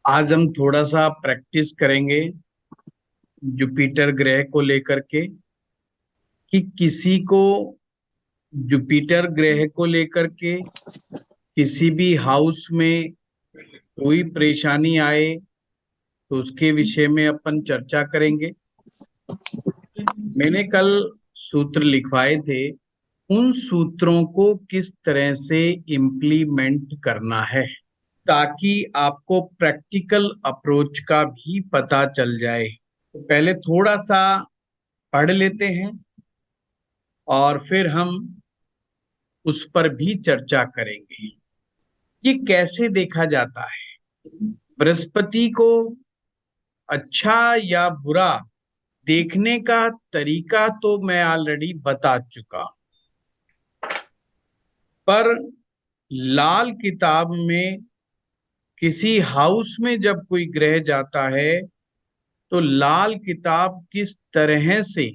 आज हम थोड़ा सा प्रैक्टिस करेंगे जुपिटर ग्रह को लेकर के कि किसी को जुपिटर ग्रह को लेकर के किसी भी हाउस में कोई परेशानी आए तो उसके विषय में अपन चर्चा करेंगे। मैंने कल सूत्र लिखवाए थे, उन सूत्रों को किस तरह से इम्प्लीमेंट करना है ताकि आपको प्रैक्टिकल अप्रोच का भी पता चल जाए। तो पहले थोड़ा सा पढ़ लेते हैं और फिर हम उस पर भी चर्चा करेंगे। ये कैसे देखा जाता है, बृहस्पति को अच्छा या बुरा देखने का तरीका तो मैं ऑलरेडी बता चुका, पर लाल किताब में किसी हाउस में जब कोई ग्रह जाता है तो लाल किताब किस तरह से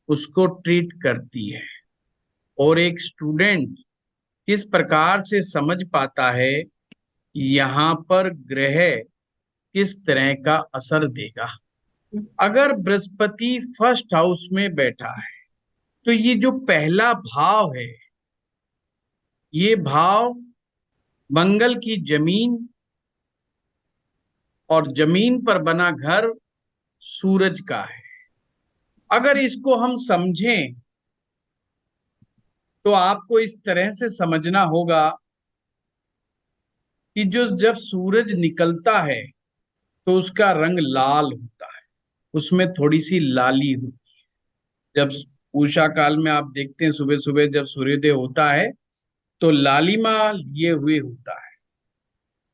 उसको ट्रीट करती है और एक स्टूडेंट किस प्रकार से समझ पाता है यहाँ पर ग्रह किस तरह का असर देगा। अगर बृहस्पति फर्स्ट हाउस में बैठा है तो ये जो पहला भाव है, ये भाव मंगल की जमीन और जमीन पर बना घर सूरज का है। अगर इसको हम समझें तो आपको इस तरह से समझना होगा कि जो जब सूरज निकलता है तो उसका रंग लाल होता है, उसमें थोड़ी सी लाली होती है। जब उषा काल में आप देखते हैं सुबह सुबह जब सूर्योदय होता है तो लालिमा लिए हुए होता है।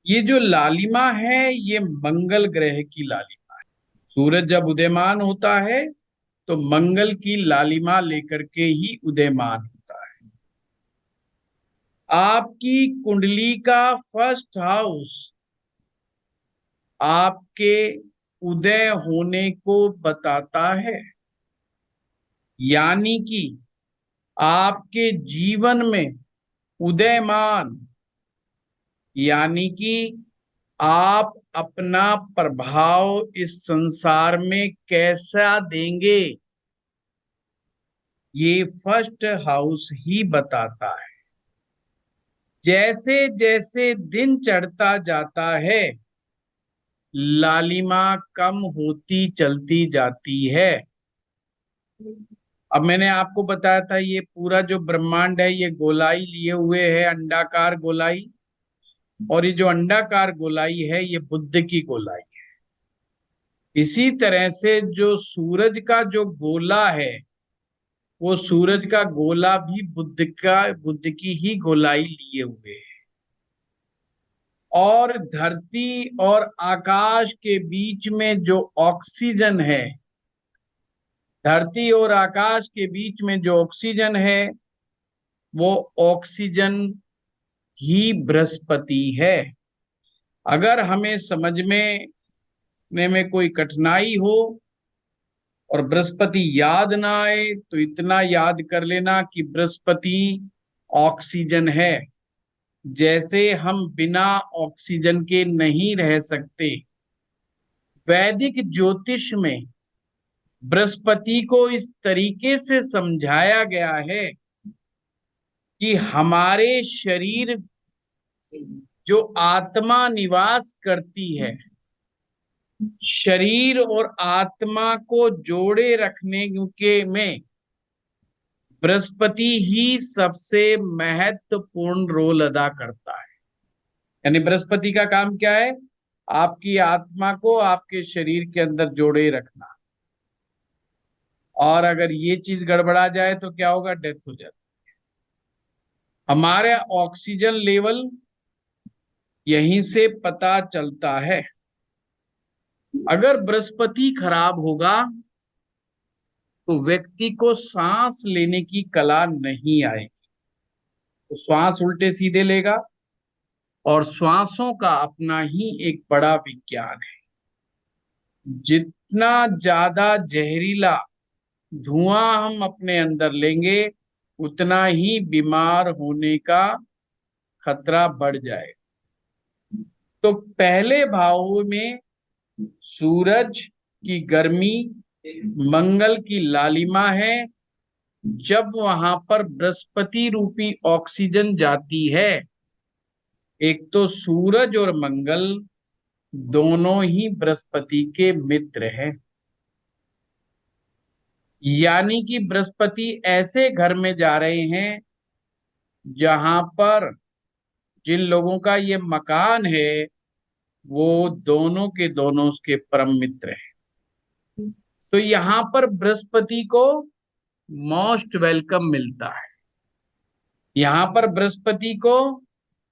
ये जो लालिमा है ये मंगल ग्रह की लालिमा है। सूरज जब उदयमान होता है तो मंगल की लालिमा लेकर के ही उदयमान होता है। आपकी कुंडली का फर्स्ट हाउस आपके उदय होने को बताता है, यानी कि आपके जीवन में उदयमान, यानी कि आप अपना प्रभाव इस संसार में कैसा देंगे, ये फर्स्ट हाउस ही बताता है। जैसे जैसे दिन चढ़ता जाता है लालिमा कम होती चलती जाती है। अब मैंने आपको बताया था ये पूरा जो ब्रह्मांड है ये गोलाई लिए हुए है, अंडाकार गोलाई, और ये जो अंडाकार गोलाई है ये बुध की गोलाई है। इसी तरह से जो सूरज का जो गोला है वो सूरज का गोला भी बुध की ही गोलाई लिए हुए है। और धरती और आकाश के बीच में जो ऑक्सीजन है, धरती और आकाश के बीच में जो ऑक्सीजन है वो ऑक्सीजन ही बृहस्पति है। अगर हमें समझने में कोई कठिनाई हो और बृहस्पति याद ना आए तो इतना याद कर लेना कि बृहस्पति ऑक्सीजन है। जैसे हम बिना ऑक्सीजन के नहीं रह सकते, वैदिक ज्योतिष में बृहस्पति को इस तरीके से समझाया गया है कि हमारे शरीर जो आत्मा निवास करती है, शरीर और आत्मा को जोड़े रखने के में बृहस्पति ही सबसे महत्वपूर्ण रोल अदा करता है। यानी बृहस्पति का काम क्या है? आपकी आत्मा को आपके शरीर के अंदर जोड़े रखना। और अगर ये चीज गड़बड़ा जाए तो क्या होगा? डेथ हो जाती है। हमारे ऑक्सीजन लेवल यहीं से पता चलता है। अगर बृहस्पति खराब होगा तो व्यक्ति को सांस लेने की कला नहीं आएगी, तो श्वास उल्टे सीधे लेगा। और श्वासों का अपना ही एक बड़ा विज्ञान है। जितना ज्यादा जहरीला धुआं हम अपने अंदर लेंगे उतना ही बीमार होने का खतरा बढ़ जाएगा। तो पहले भाव में सूरज की गर्मी, मंगल की लालिमा है। जब वहां पर बृहस्पति रूपी ऑक्सीजन जाती है, एक तो सूरज और मंगल दोनों ही बृहस्पति के मित्र हैं। यानी कि बृहस्पति ऐसे घर में जा रहे हैं जहां पर जिन लोगों का ये मकान है वो दोनों के दोनों उसके परम मित्र हैं। तो यहां पर बृहस्पति को मोस्ट वेलकम मिलता है। यहां पर बृहस्पति को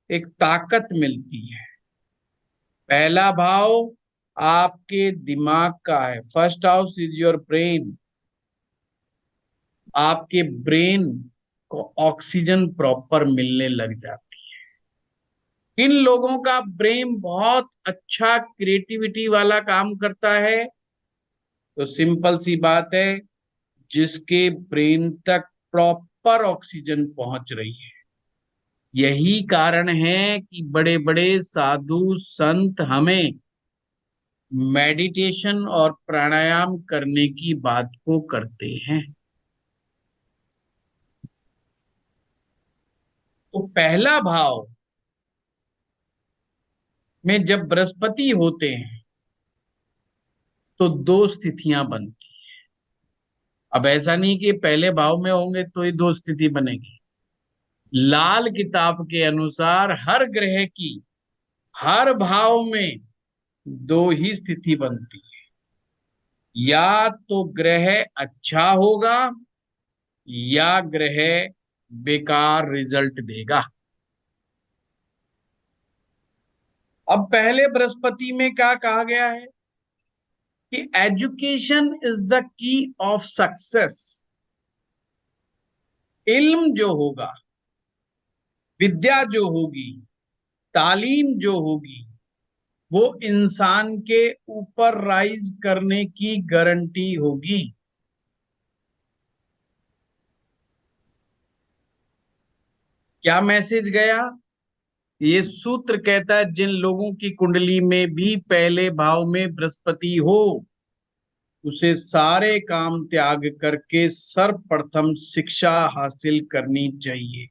एक ताकत मिलती है। पहला भाव आपके दिमाग का है। First house is your brain. आपके ब्रेन को ऑक्सीजन प्रॉपर मिलने लग जाती है। इन लोगों का ब्रेन बहुत अच्छा क्रिएटिविटी वाला काम करता है। तो सिंपल सी बात है, जिसके ब्रेन तक प्रॉपर ऑक्सीजन पहुंच रही है। यही कारण है कि बड़े बड़े साधु संत हमें मेडिटेशन और प्राणायाम करने की बात को करते हैं। तो पहला भाव में जब बृहस्पति होते हैं तो दो स्थितियां बनती। अब ऐसा नहीं कि पहले भाव में होंगे तो ही दो स्थिति बनेगी। लाल किताब के अनुसार हर ग्रह की हर भाव में दो ही स्थिति बनती है। या तो ग्रह अच्छा होगा या ग्रह बेकार रिजल्ट देगा। अब पहले बृहस्पति में क्या कहा गया है कि education is the key of success. इल्म जो होगा, विद्या जो होगी, तालीम जो होगी, वो इंसान के ऊपर राइज करने की गारंटी होगी। क्या मैसेज गया? ये सूत्र कहता है जिन लोगों की कुंडली में भी पहले भाव में बृहस्पति हो, उसे सारे काम त्याग करके सर्वप्रथम शिक्षा हासिल करनी चाहिए।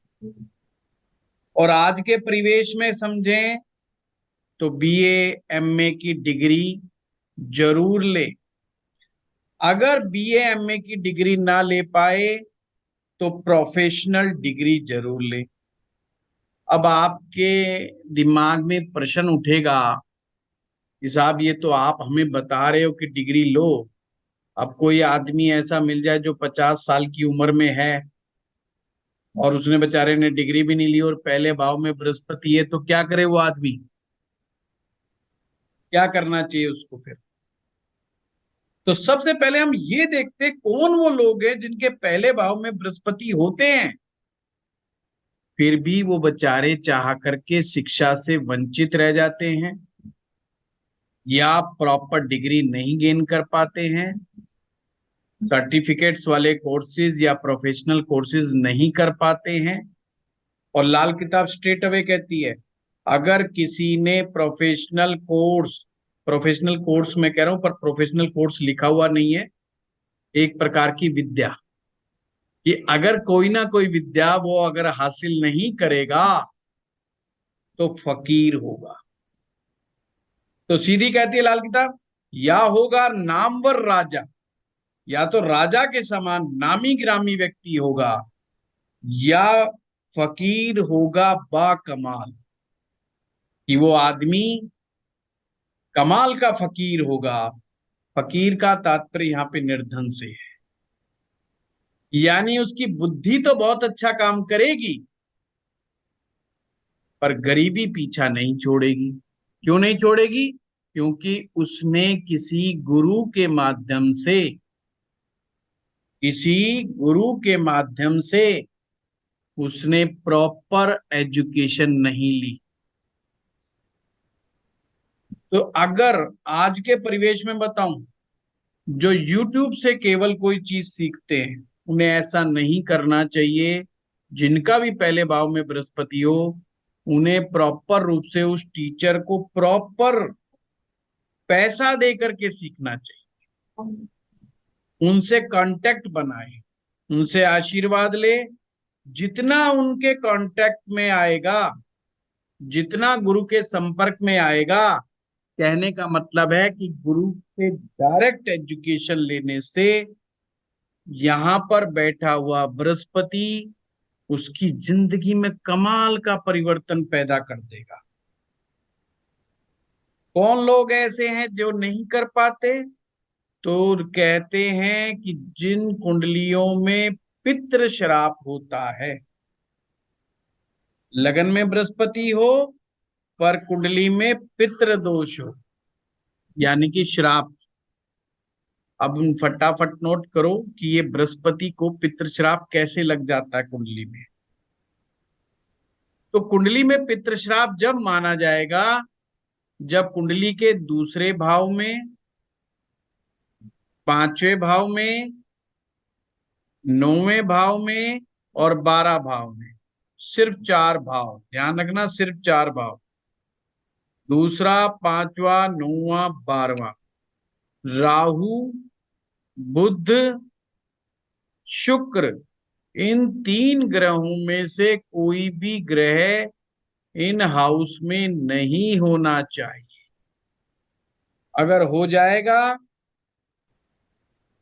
और आज के परिवेश में समझें तो बीए एमए की डिग्री जरूर ले। अगर बीए एमए की डिग्री ना ले पाए तो प्रोफेशनल डिग्री जरूर ले। अब आपके दिमाग में प्रश्न उठेगा कि साहब ये तो आप हमें बता रहे हो कि डिग्री लो, अब कोई आदमी ऐसा मिल जाए जो 50 साल की उम्र में है और उसने बेचारे ने डिग्री भी नहीं ली और पहले भाव में बृहस्पति है, तो क्या करे वो आदमी? क्या करना चाहिए उसको फिर? तो सबसे पहले हम ये देखते कौन वो लोग हैं जिनके पहले भाव में बृहस्पति होते हैं फिर भी वो बेचारे चाह करके शिक्षा से वंचित रह जाते हैं या प्रॉपर डिग्री नहीं गेन कर पाते हैं, सर्टिफिकेट्स वाले कोर्सेज या प्रोफेशनल कोर्सेज नहीं कर पाते हैं। और लाल किताब स्ट्रेट अवे कहती है अगर किसी ने प्रोफेशनल कोर्स में कह रहा हूं पर प्रोफेशनल कोर्स लिखा हुआ नहीं है, एक प्रकार की विद्या, कि अगर कोई ना कोई विद्या वो अगर हासिल नहीं करेगा तो फकीर होगा। तो सीधी कहती है लाल किताब, या होगा नामवर राजा, या तो राजा के समान नामी गिरामी व्यक्ति होगा, या फकीर होगा बा कमाल, कि वो आदमी कमाल का फकीर होगा। फकीर का तात्पर्य यहाँ पे निर्धन से है, यानी उसकी बुद्धि तो बहुत अच्छा काम करेगी पर गरीबी पीछा नहीं छोड़ेगी। क्यों नहीं छोड़ेगी? क्योंकि उसने किसी गुरु के माध्यम से उसने प्रॉपर एजुकेशन नहीं ली। तो अगर आज के परिवेश में बताऊं, जो YouTube से केवल कोई चीज सीखते हैं उन्हें ऐसा नहीं करना चाहिए। जिनका भी पहले भाव में बृहस्पति हो उन्हें प्रॉपर रूप से उस टीचर को प्रॉपर पैसा दे करके सीखना चाहिए। उनसे कांटेक्ट बनाए, उनसे आशीर्वाद ले। जितना उनके कांटेक्ट में आएगा, जितना गुरु के संपर्क में आएगा, कहने का मतलब है कि गुरु से डायरेक्ट एजुकेशन लेने से यहां पर बैठा हुआ बृहस्पति उसकी जिंदगी में कमाल का परिवर्तन पैदा कर देगा। कौन लोग ऐसे हैं जो नहीं कर पाते? तो कहते हैं कि जिन कुंडलियों में पितृ श्राप होता है, लगन में बृहस्पति हो पर कुंडली में पितृ दोष हो, यानी कि श्राप। अब फटाफट नोट करो कि ये बृहस्पति को पितृ श्राप कैसे लग जाता है कुंडली में। तो कुंडली में पितृ श्राप जब माना जाएगा जब कुंडली के दूसरे भाव में, पांचवें भाव में, नौवें भाव में और 12 भाव में, सिर्फ 4 भाव, ध्यान रखना, सिर्फ 4 भाव, दूसरा, पांचवा, नौवां, 12वां, राहु, बुध, शुक्र, इन 3 ग्रहों में से कोई भी ग्रह इन हाउस में नहीं होना चाहिए। अगर हो जाएगा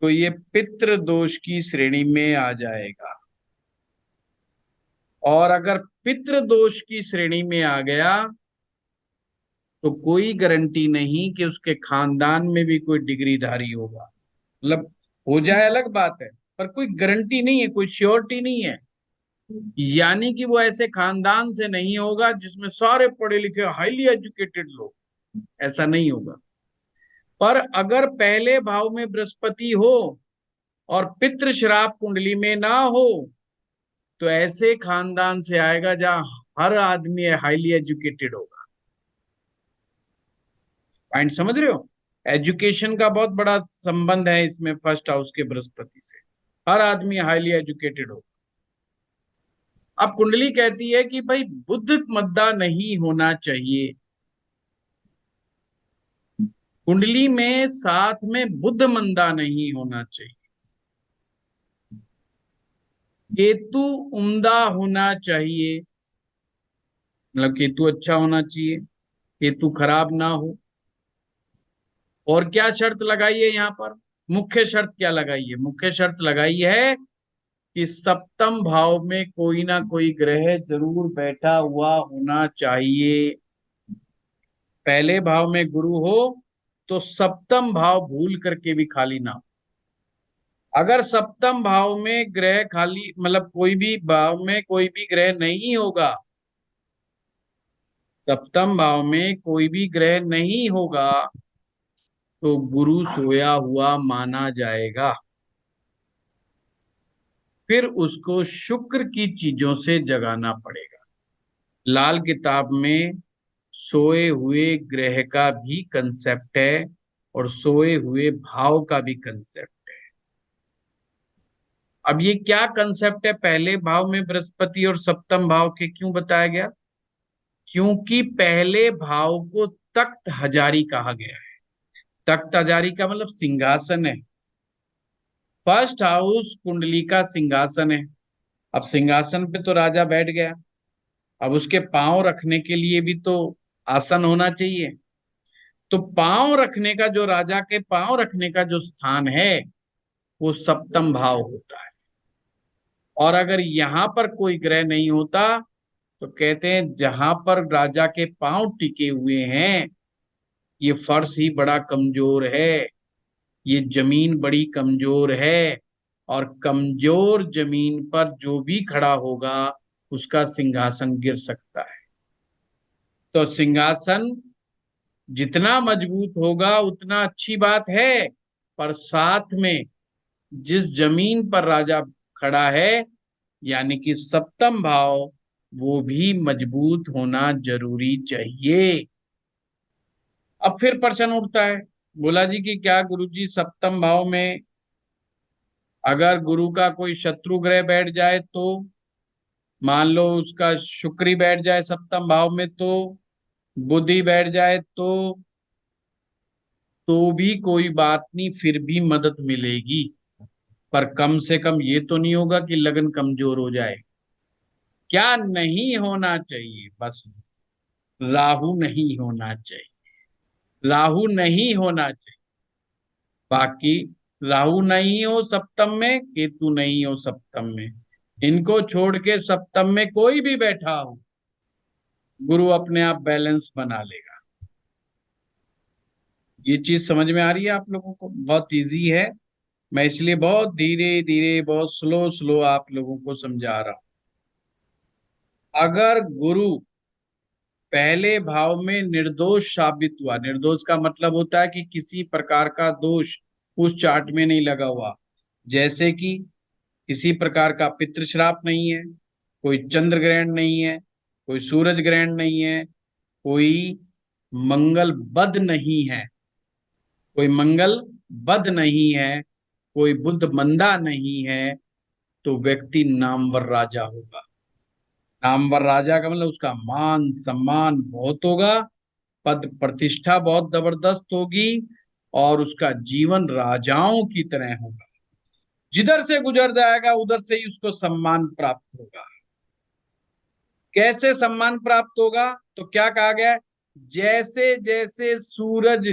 तो ये पितृ दोष की श्रेणी में आ जाएगा। और अगर पितृ दोष की श्रेणी में आ गया तो कोई गारंटी नहीं कि उसके खानदान में भी कोई डिग्रीधारी होगा। मतलब हो जाए अलग बात है, पर कोई गारंटी नहीं है, कोई श्योरिटी नहीं है। यानी कि वो ऐसे खानदान से नहीं होगा जिसमें सारे पढ़े लिखे हाईली एजुकेटेड लोग, ऐसा नहीं होगा। पर अगर पहले भाव में बृहस्पति हो और पितृ श्राप कुंडली में ना हो तो ऐसे खानदान से आएगा जहां हर आदमी हाईली एजुकेटेड होगा। पॉइंट समझ रहे हो? एजुकेशन का बहुत बड़ा संबंध है इसमें फर्स्ट हाउस के बृहस्पति से। हर आदमी हाईली एजुकेटेड होगा। अब कुंडली कहती है कि भाई बुध मद्दा नहीं होना चाहिए। कुंडली में साथ में बुध मंदा नहीं होना चाहिए। केतु उम्दा होना चाहिए, मतलब केतु अच्छा होना चाहिए, केतु खराब ना हो। और क्या शर्त लगाई है यहाँ पर? मुख्य शर्त क्या लगाई है? मुख्य शर्त लगाई है कि सप्तम भाव में कोई ना कोई ग्रह जरूर बैठा हुआ होना चाहिए। पहले भाव में गुरु हो तो सप्तम भाव भूल करके भी खाली ना हो। अगर सप्तम भाव में ग्रह खाली, मतलब कोई भी भाव में कोई भी ग्रह नहीं होगा, सप्तम भाव में कोई भी ग्रह नहीं होगा तो गुरु सोया हुआ माना जाएगा। फिर उसको शुक्र की चीजों से जगाना पड़ेगा। लाल किताब में सोए हुए ग्रह का भी कंसेप्ट है और सोए हुए भाव का भी कंसेप्ट है। अब ये क्या कंसेप्ट है पहले भाव में बृहस्पति और सप्तम भाव के क्यों बताया गया? क्योंकि पहले भाव को तख्त हजारी कहा गया है। तख्त हजारी का मतलब सिंहासन है। फर्स्ट हाउस कुंडली का सिंहासन है। अब सिंहासन पे तो राजा बैठ गया, अब उसके पांव रखने के लिए भी तो आसन होना चाहिए। तो पांव रखने का, जो राजा के पांव रखने का जो स्थान है वो सप्तम भाव होता है। और अगर यहां पर कोई ग्रह नहीं होता तो कहते हैं जहां पर राजा के पांव टिके हुए हैं ये फर्श ही बड़ा कमजोर है, ये जमीन बड़ी कमजोर है, और कमजोर जमीन पर जो भी खड़ा होगा उसका सिंहासन गिर सकता है। तो सिंहासन जितना मजबूत होगा उतना अच्छी बात है, पर साथ में जिस जमीन पर राजा खड़ा है यानी कि सप्तम भाव, वो भी मजबूत होना जरूरी चाहिए। अब फिर प्रश्न उठता है, बोला जी कि क्या गुरुजी सप्तम भाव में अगर गुरु का कोई शत्रु ग्रह बैठ जाए तो? मान लो उसका शुक्र ही बैठ जाए सप्तम भाव में, तो बुद्धि बैठ जाए तो भी कोई बात नहीं, फिर भी मदद मिलेगी। पर कम से कम ये तो नहीं होगा कि लगन कमजोर हो जाए। क्या नहीं होना चाहिए? बस राहु नहीं होना चाहिए, राहु नहीं होना चाहिए। बाकी राहु नहीं हो सप्तम में, केतु नहीं हो सप्तम में, इनको छोड़ के सप्तम में कोई भी बैठा हो, गुरु अपने आप बैलेंस बना लेगा। ये चीज समझ में आ रही है आप लोगों को? बहुत इजी है। मैं इसलिए बहुत धीरे धीरे, बहुत स्लो स्लो आप लोगों को समझा रहा हूं। अगर गुरु पहले भाव में निर्दोष साबित हुआ, निर्दोष का मतलब होता है कि किसी प्रकार का दोष उस चार्ट में नहीं लगा हुआ, जैसे कि किसी प्रकार का पितृ श्राप नहीं है, कोई चंद्र ग्रहण नहीं है, कोई सूरज ग्रहण नहीं है, कोई मंगल बद नहीं है, कोई मंगल बद नहीं है, कोई बुध मंदा नहीं है, तो व्यक्ति नामवर राजा होगा। नामवर राजा का मतलब उसका मान सम्मान बहुत होगा, पद प्रतिष्ठा बहुत जबरदस्त होगी, और उसका जीवन राजाओं की तरह होगा। जिधर से गुजर जाएगा उधर से ही उसको सम्मान प्राप्त होगा। कैसे सम्मान प्राप्त होगा? तो क्या कहा गया है, जैसे जैसे सूरज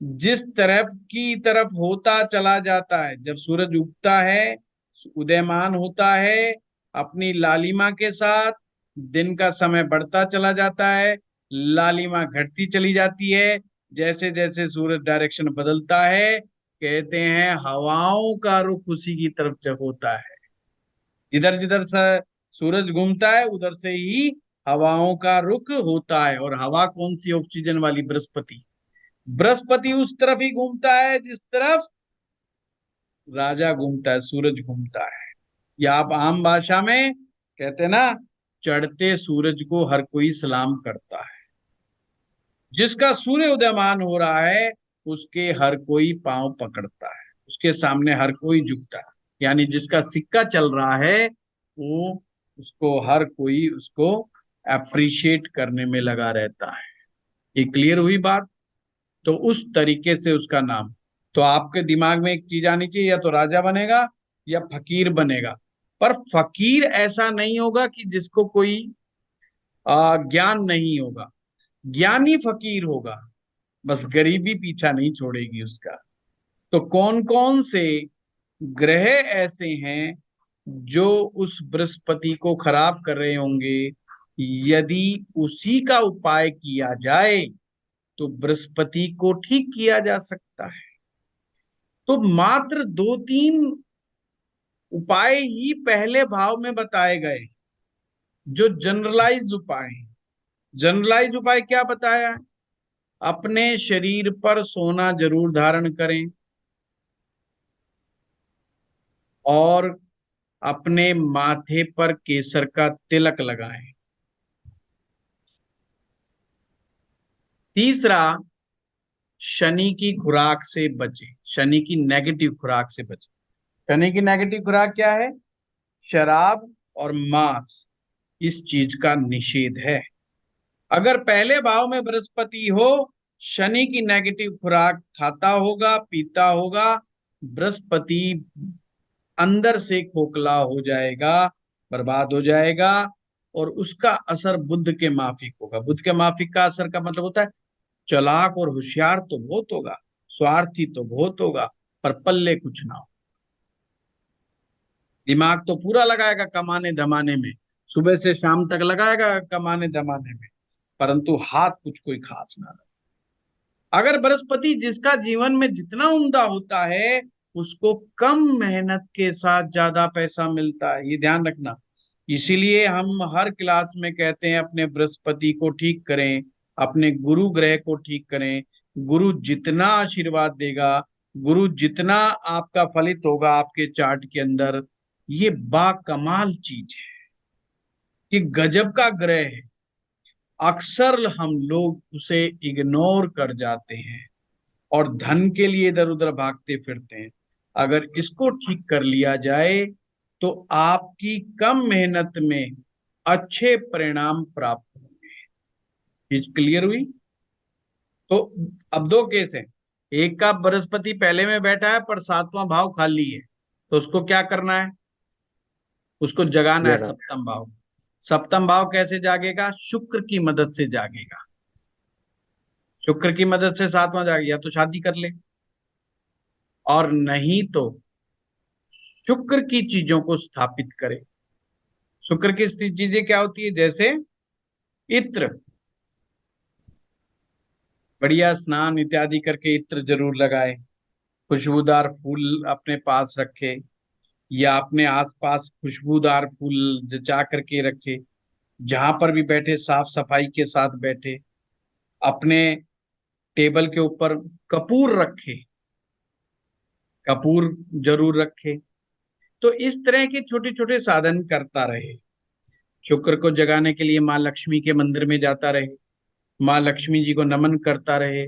जिस तरफ की तरफ होता चला जाता है, जब सूरज उगता है, उदयमान होता है अपनी लालिमा के साथ, दिन का समय बढ़ता चला जाता है, लालिमा घटती चली जाती है, जैसे जैसे सूरज डायरेक्शन बदलता है, कहते हैं हवाओं का रुख उसी की तरफ जब होता है। जिधर जिधर से सूरज घूमता है उधर से ही हवाओं का रुख होता है। और हवा कौन सी? ऑक्सीजन वाली, बृहस्पति। बृहस्पति उस तरफ ही घूमता है जिस तरफ राजा घूमता है, सूरज घूमता है। या आप आम भाषा में कहते हैं ना, चढ़ते सूरज को हर कोई सलाम करता है। जिसका सूर्य उदयमान हो रहा है उसके हर कोई पांव पकड़ता है, उसके सामने हर कोई झुकता है। यानी जिसका सिक्का चल रहा है वो, उसको हर कोई उसको अप्रिशिएट करने में लगा रहता है। ये क्लियर हुई बात? तो उस तरीके से उसका नाम। तो आपके दिमाग में एक चीज आनी चाहिए, या तो राजा बनेगा या फकीर बनेगा। पर फकीर ऐसा नहीं होगा कि जिसको कोई ज्ञान नहीं होगा, ज्ञानी फकीर होगा, बस गरीबी पीछा नहीं छोड़ेगी उसका। तो कौन कौन से ग्रह ऐसे हैं जो उस बृहस्पति को खराब कर रहे होंगे? यदि उसी का उपाय किया जाए तो बृहस्पति को ठीक किया जा सकता है। तो मात्र दो तीन उपाय ही पहले भाव में बताए गए, जो जनरलाइज उपाय हैं। जनरलाइज उपाय क्या बताया है? अपने शरीर पर सोना जरूर धारण करें, और अपने माथे पर केसर का तिलक लगाएं। तीसरा, शनि की खुराक से बचे, शनि की नेगेटिव खुराक से बचे। शनि की नेगेटिव खुराक क्या है? शराब और मांस, इस चीज का निषेध है। अगर पहले भाव में बृहस्पति हो, शनि की नेगेटिव खुराक खाता होगा, पीता होगा, बृहस्पति अंदर से खोखला हो जाएगा, बर्बाद हो जाएगा, और उसका असर बुद्ध के माफिक होगा। बुद्ध के माफिक का असर का मतलब होता है चालाक और होशियार तो बहुत होगा, स्वार्थी तो बहुत होगा, पर पल्ले कुछ ना हो। दिमाग तो पूरा लगाएगा कमाने धमाने में, सुबह से शाम तक लगाएगा कमाने धमाने में, परंतु हाथ कुछ कोई खास ना रहे। अगर बृहस्पति जिसका जीवन में जितना उम्दा होता है, उसको कम मेहनत के साथ ज्यादा पैसा मिलता है, ये ध्यान रखना। इसीलिए हम हर क्लास में कहते हैं अपने बृहस्पति को ठीक करें, अपने गुरु ग्रह को ठीक करें। गुरु जितना आशीर्वाद देगा, गुरु जितना आपका फलित होगा आपके चार्ट के अंदर, ये बाकमाल चीज है, ये गजब का ग्रह है। अक्सर हम लोग उसे इग्नोर कर जाते हैं और धन के लिए इधर उधर भागते फिरते हैं। अगर इसको ठीक कर लिया जाए तो आपकी कम मेहनत में अच्छे परिणाम प्राप्त होंगे। चीज क्लियर हुई? तो अब दो केस है। एक का बृहस्पति पहले में बैठा है पर सातवां भाव खाली है, तो उसको क्या करना है? उसको जगाना है जगह। सप्तम भाव। सप्तम भाव कैसे जागेगा? शुक्र की मदद से जागेगा। शुक्र की मदद से सातवां जागे, या तो शादी कर ले, और नहीं तो शुक्र की चीजों को स्थापित करे। शुक्र की चीजें क्या होती है? जैसे इत्र, बढ़िया स्नान इत्यादि करके इत्र जरूर लगाए, खुशबूदार फूल अपने पास रखे, या अपने आसपास खुशबूदार फूल जचा करके रखे, जहां पर भी बैठे साफ सफाई के साथ बैठे, अपने टेबल के ऊपर कपूर रखे, कपूर जरूर रखे। तो इस तरह के छोटे छोटे साधन करता रहे। शुक्र को जगाने के लिए माँ लक्ष्मी के मंदिर में जाता रहे, माँ लक्ष्मी जी को नमन करता रहे।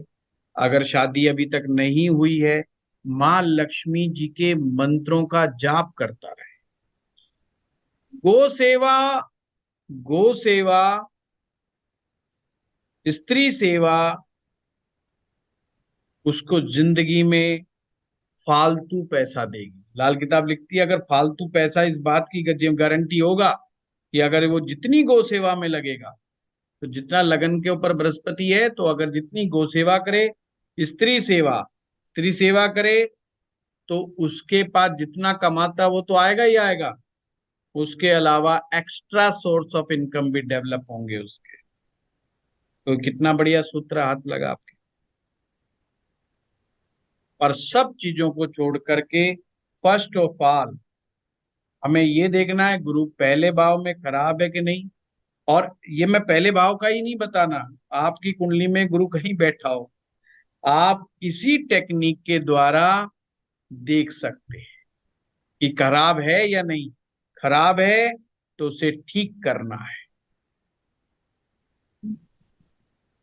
अगर शादी अभी तक नहीं हुई है, माँ लक्ष्मी जी के मंत्रों का जाप करता रहे। गो सेवा, गो सेवा, स्त्री सेवा उसको जिंदगी में फालतू पैसा देगी। लाल किताब लिखती है, अगर फालतू पैसा, इस बात की गारंटी होगा कि अगर वो जितनी गौ सेवा में लगेगा, तो जितना लगन के ऊपर बृहस्पति है, तो अगर जितनी गौ सेवा करे, स्त्री सेवा, स्त्री सेवा करे, तो उसके पास जितना कमाता वो तो आएगा ही आएगा। उसके अलावा एक्स्ट्रा सोर्स ऑफ इनकम भी डेवलप होंगे उसके। तो कितना बढ़िया सूत्र हाथ लगा आपके। और सब चीजों को छोड़ करके फर्स्ट ऑफ ऑल हमें ये देखना है गुरु पहले भाव में खराब है कि नहीं। और ये मैं पहले भाव का ही नहीं बताना, आपकी कुंडली में गुरु कहीं बैठा हो, आप इसी टेक्निक के द्वारा देख सकते हैं कि खराब है या नहीं। खराब है तो उसे ठीक करना है,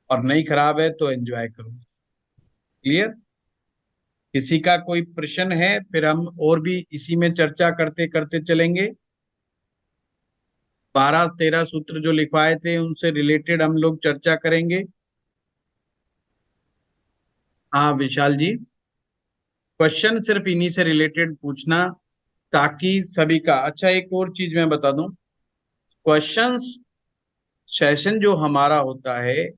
और नहीं खराब है तो एंजॉय करो। क्लियर? किसी का कोई प्रश्न है? फिर हम और भी इसी में चर्चा करते करते चलेंगे। 12-13 सूत्र जो लिखवाए थे उनसे रिलेटेड हम लोग चर्चा करेंगे। हाँ विशाल जी, क्वेश्चन सिर्फ इन्हीं से रिलेटेड पूछना, ताकि सभी का अच्छा। एक और चीज मैं बता दूं, क्वेश्चंस सेशन जो हमारा होता है,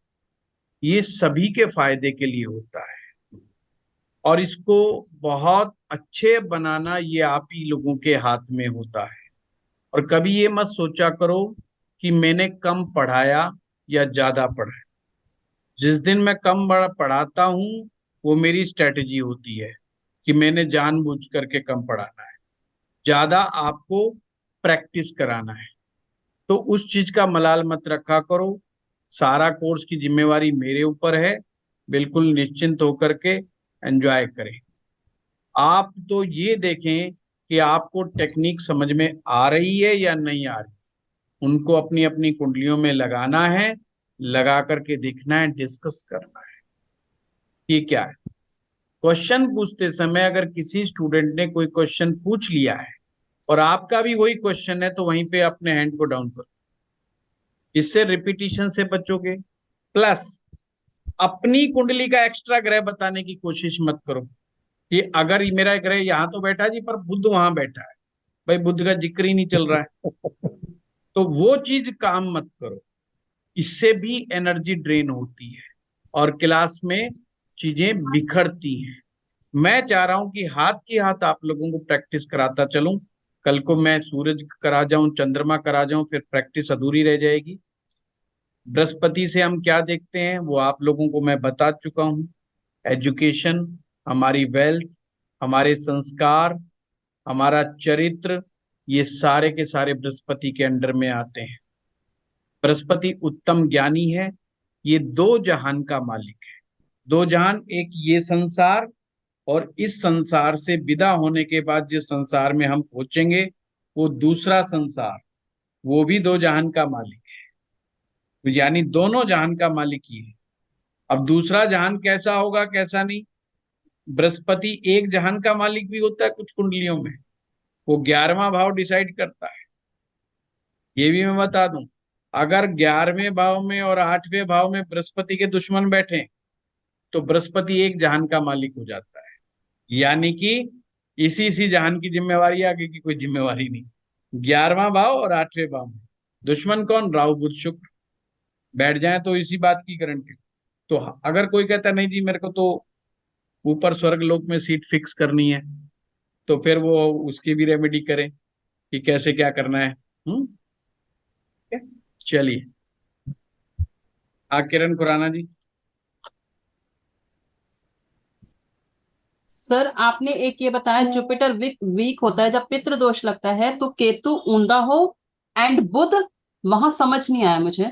ये सभी के फायदे के लिए होता है, और इसको बहुत अच्छे बनाना ये आप ही लोगों के हाथ में होता है। और कभी ये मत सोचा करो कि मैंने कम पढ़ाया या ज्यादा पढ़ाया। जिस दिन मैं कम पढ़ाता हूँ, वो मेरी स्ट्रेटजी होती है कि मैंने जानबूझ करके कम पढ़ाना है, ज्यादा आपको प्रैक्टिस कराना है। तो उस चीज का मलाल मत रखा करो। सारा कोर्स की जिम्मेवारी मेरे ऊपर है। बिल्कुल निश्चिंत होकर के एंजॉय करें। आप तो ये देखें कि आपको टेक्निक समझ में आ रही है या नहीं आ रही। उनको अपनी अपनी कुंडलियों में लगाना है, लगा करके देखना है, डिस्कस करना है कि क्या है। क्वेश्चन पूछते समय अगर किसी स्टूडेंट ने कोई क्वेश्चन पूछ लिया है और आपका भी वही क्वेश्चन है, तो वहीं पे अपने हैंड को डाउन करो। इससे रिपीटिशन से बचोगे। प्लस अपनी कुंडली का एक्स्ट्रा ग्रह बताने की कोशिश मत करो कि अगर मेरा ग्रह यहाँ तो बैठा जी, पर बुध वहां बैठा है। भाई बुध का जिक्र ही नहीं चल रहा है, तो वो चीज काम मत करो। इससे भी एनर्जी ड्रेन होती है और क्लास में चीजें बिखरती हैं। मैं चाह रहा हूं कि हाथ की हाथ आप लोगों को प्रैक्टिस कराता चलूं। कल को मैं सूरज करा जाऊं, चंद्रमा करा जाऊं, फिर प्रैक्टिस अधूरी रह जाएगी। बृहस्पति से हम क्या देखते हैं वो आप लोगों को मैं बता चुका हूं। एजुकेशन, हमारी वेल्थ, हमारे संस्कार, हमारा चरित्र, ये सारे के सारे बृहस्पति के अंडर में आते हैं। बृहस्पति उत्तम ज्ञानी है। ये दो जहान का मालिक है। दो जहान, एक ये संसार, और इस संसार से विदा होने के बाद जिस संसार में हम पहुंचेंगे वो दूसरा संसार, वो भी दो जहान का मालिक है। तो यानी दोनों जहान का मालिक ये है। अब दूसरा जहान कैसा होगा कैसा नहीं, बृहस्पति एक जहान का मालिक भी होता है कुछ कुंडलियों में, वो 11वां भाव डिसाइड करता है। ये भी मैं बता दूं, अगर 11वें भाव में और 8वें भाव में बृहस्पति के दुश्मन बैठे तो बृहस्पति एक जहान का मालिक हो जाता है। यानी कि इसी जहान की जिम्मेवारी, आगे की कोई जिम्मेवारी नहीं। 11वां भाव और 8वें भाव में दुश्मन कौन? राहु बुध शुक्र बैठ जाए तो इसी बात की गारंटी। तो अगर कोई कहता नहीं जी मेरे को तो ऊपर स्वर्ग लोक में सीट फिक्स करनी है, तो फिर वो उसकी भी रेमेडी करे कि कैसे क्या करना है। चलिए, किरण खुराना जी। सर आपने एक ये बताया जुपिटर वीक वीक होता है जब पितृ दोष लगता है तो केतु ऊंधा हो एंड बुध, वहां समझ नहीं आया मुझे।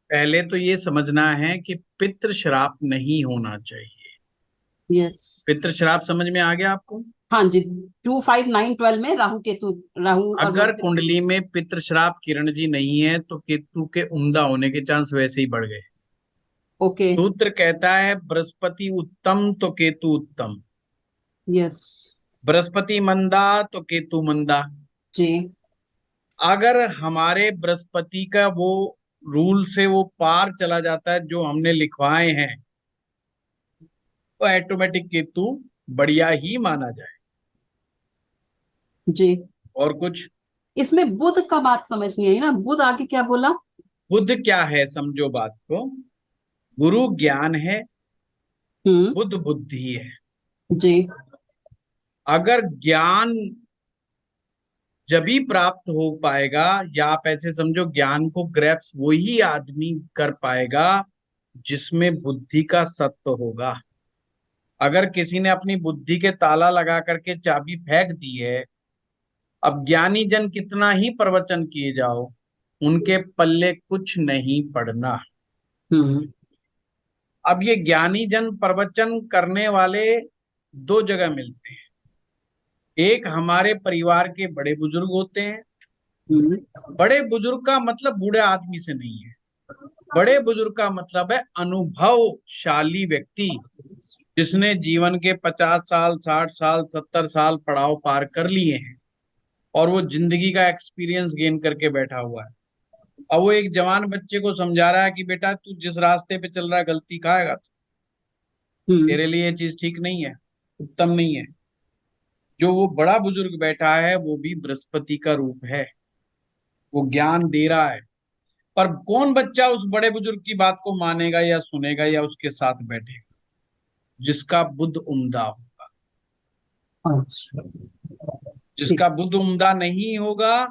पहले तो ये समझना है कि पितृ श्राप नहीं होना चाहिए। यस। पितृ श्राप समझ में आ गया आपको? हाँ जी। 2 5 9 12 में राहु केतु, राहु और अगर कुंडली में पितृ श्राप किरण जी नहीं है तो केतु के उम्दा होने के चांस वैसे ही बढ़ गए। ओके। सूत्र कहता है बृहस्पति उत्तम तो केतु उत्तम, यस। बृहस्पति मंदा तो केतु मंदा। जी। अगर हमारे बृहस्पति का वो रूल से वो पार चला जाता है जो हमने लिखवाए हैं, तो ऑटोमेटिक केतु बढ़िया ही माना जाए। जी। और कुछ? इसमें बुध का बात समझ नहीं आई ना, बुध आगे क्या बोला? बुध क्या है, समझो बात को। गुरु ज्ञान है, हम्म। बुध बुद्धि है। जी। अगर ज्ञान जब ही प्राप्त हो पाएगा, या आप ऐसे समझो ज्ञान को ग्रैप्स वही आदमी कर पाएगा जिसमें बुद्धि का सत्व होगा। अगर किसी ने अपनी बुद्धि के ताला लगा करके चाबी फेंक दी है, अब ज्ञानी जन कितना ही प्रवचन किए जाओ, उनके पल्ले कुछ नहीं पड़ना। हम्म। अब ये ज्ञानी जन प्रवचन करने वाले दो जगह मिलते हैं। एक हमारे परिवार के बड़े बुजुर्ग होते हैं। हम्म। बड़े बुजुर्ग का मतलब बूढ़े आदमी से नहीं है, बड़े बुजुर्ग का मतलब है अनुभवशाली व्यक्ति, जिसने जीवन के 50 साल 60 साल 70 साल पड़ाव पार कर लिए हैं और वो जिंदगी का एक्सपीरियंस गेन करके बैठा हुआ है। अब वो एक जवान बच्चे को समझा रहा है कि बेटा तू जिस रास्ते पे चल रहा है गलती खाएगा, हम्म। तेरे लिए ये चीज ठीक नहीं है, उत्तम नहीं है। जो वो बड़ा बुजुर्ग बैठा है वो भी बृहस्पति का रूप है, वो ज्ञान दे रहा है। पर कौन बच्चा उस बड़े बुजुर्ग की बात को मानेगा या सुनेगा या उसके साथ बैठेगा? जिसका बुद्ध उम्दा होगा। अच्छा। ठीक। जिसका बुद्ध उम्दा नहीं होगा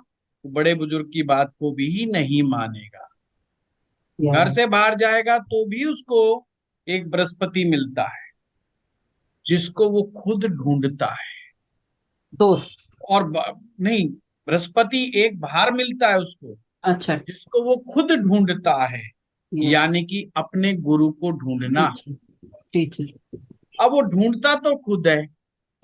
वो बड़े बुजुर्ग की बात को भी नहीं मानेगा। घर यस। से बाहर जाएगा तो भी उसको एक बृहस्पति मिलता है जिसको वो खुद ढूंढता है। दोस्त। और नहीं, बृहस्पति एक बाहर मिलता है उसको अच्छा। जिसको वो खुद ढूंढता है। यस। यानी कि अपने गुरु को ढूंढना। टीचर। टीचर। अब वो ढूंढता तो खुद है,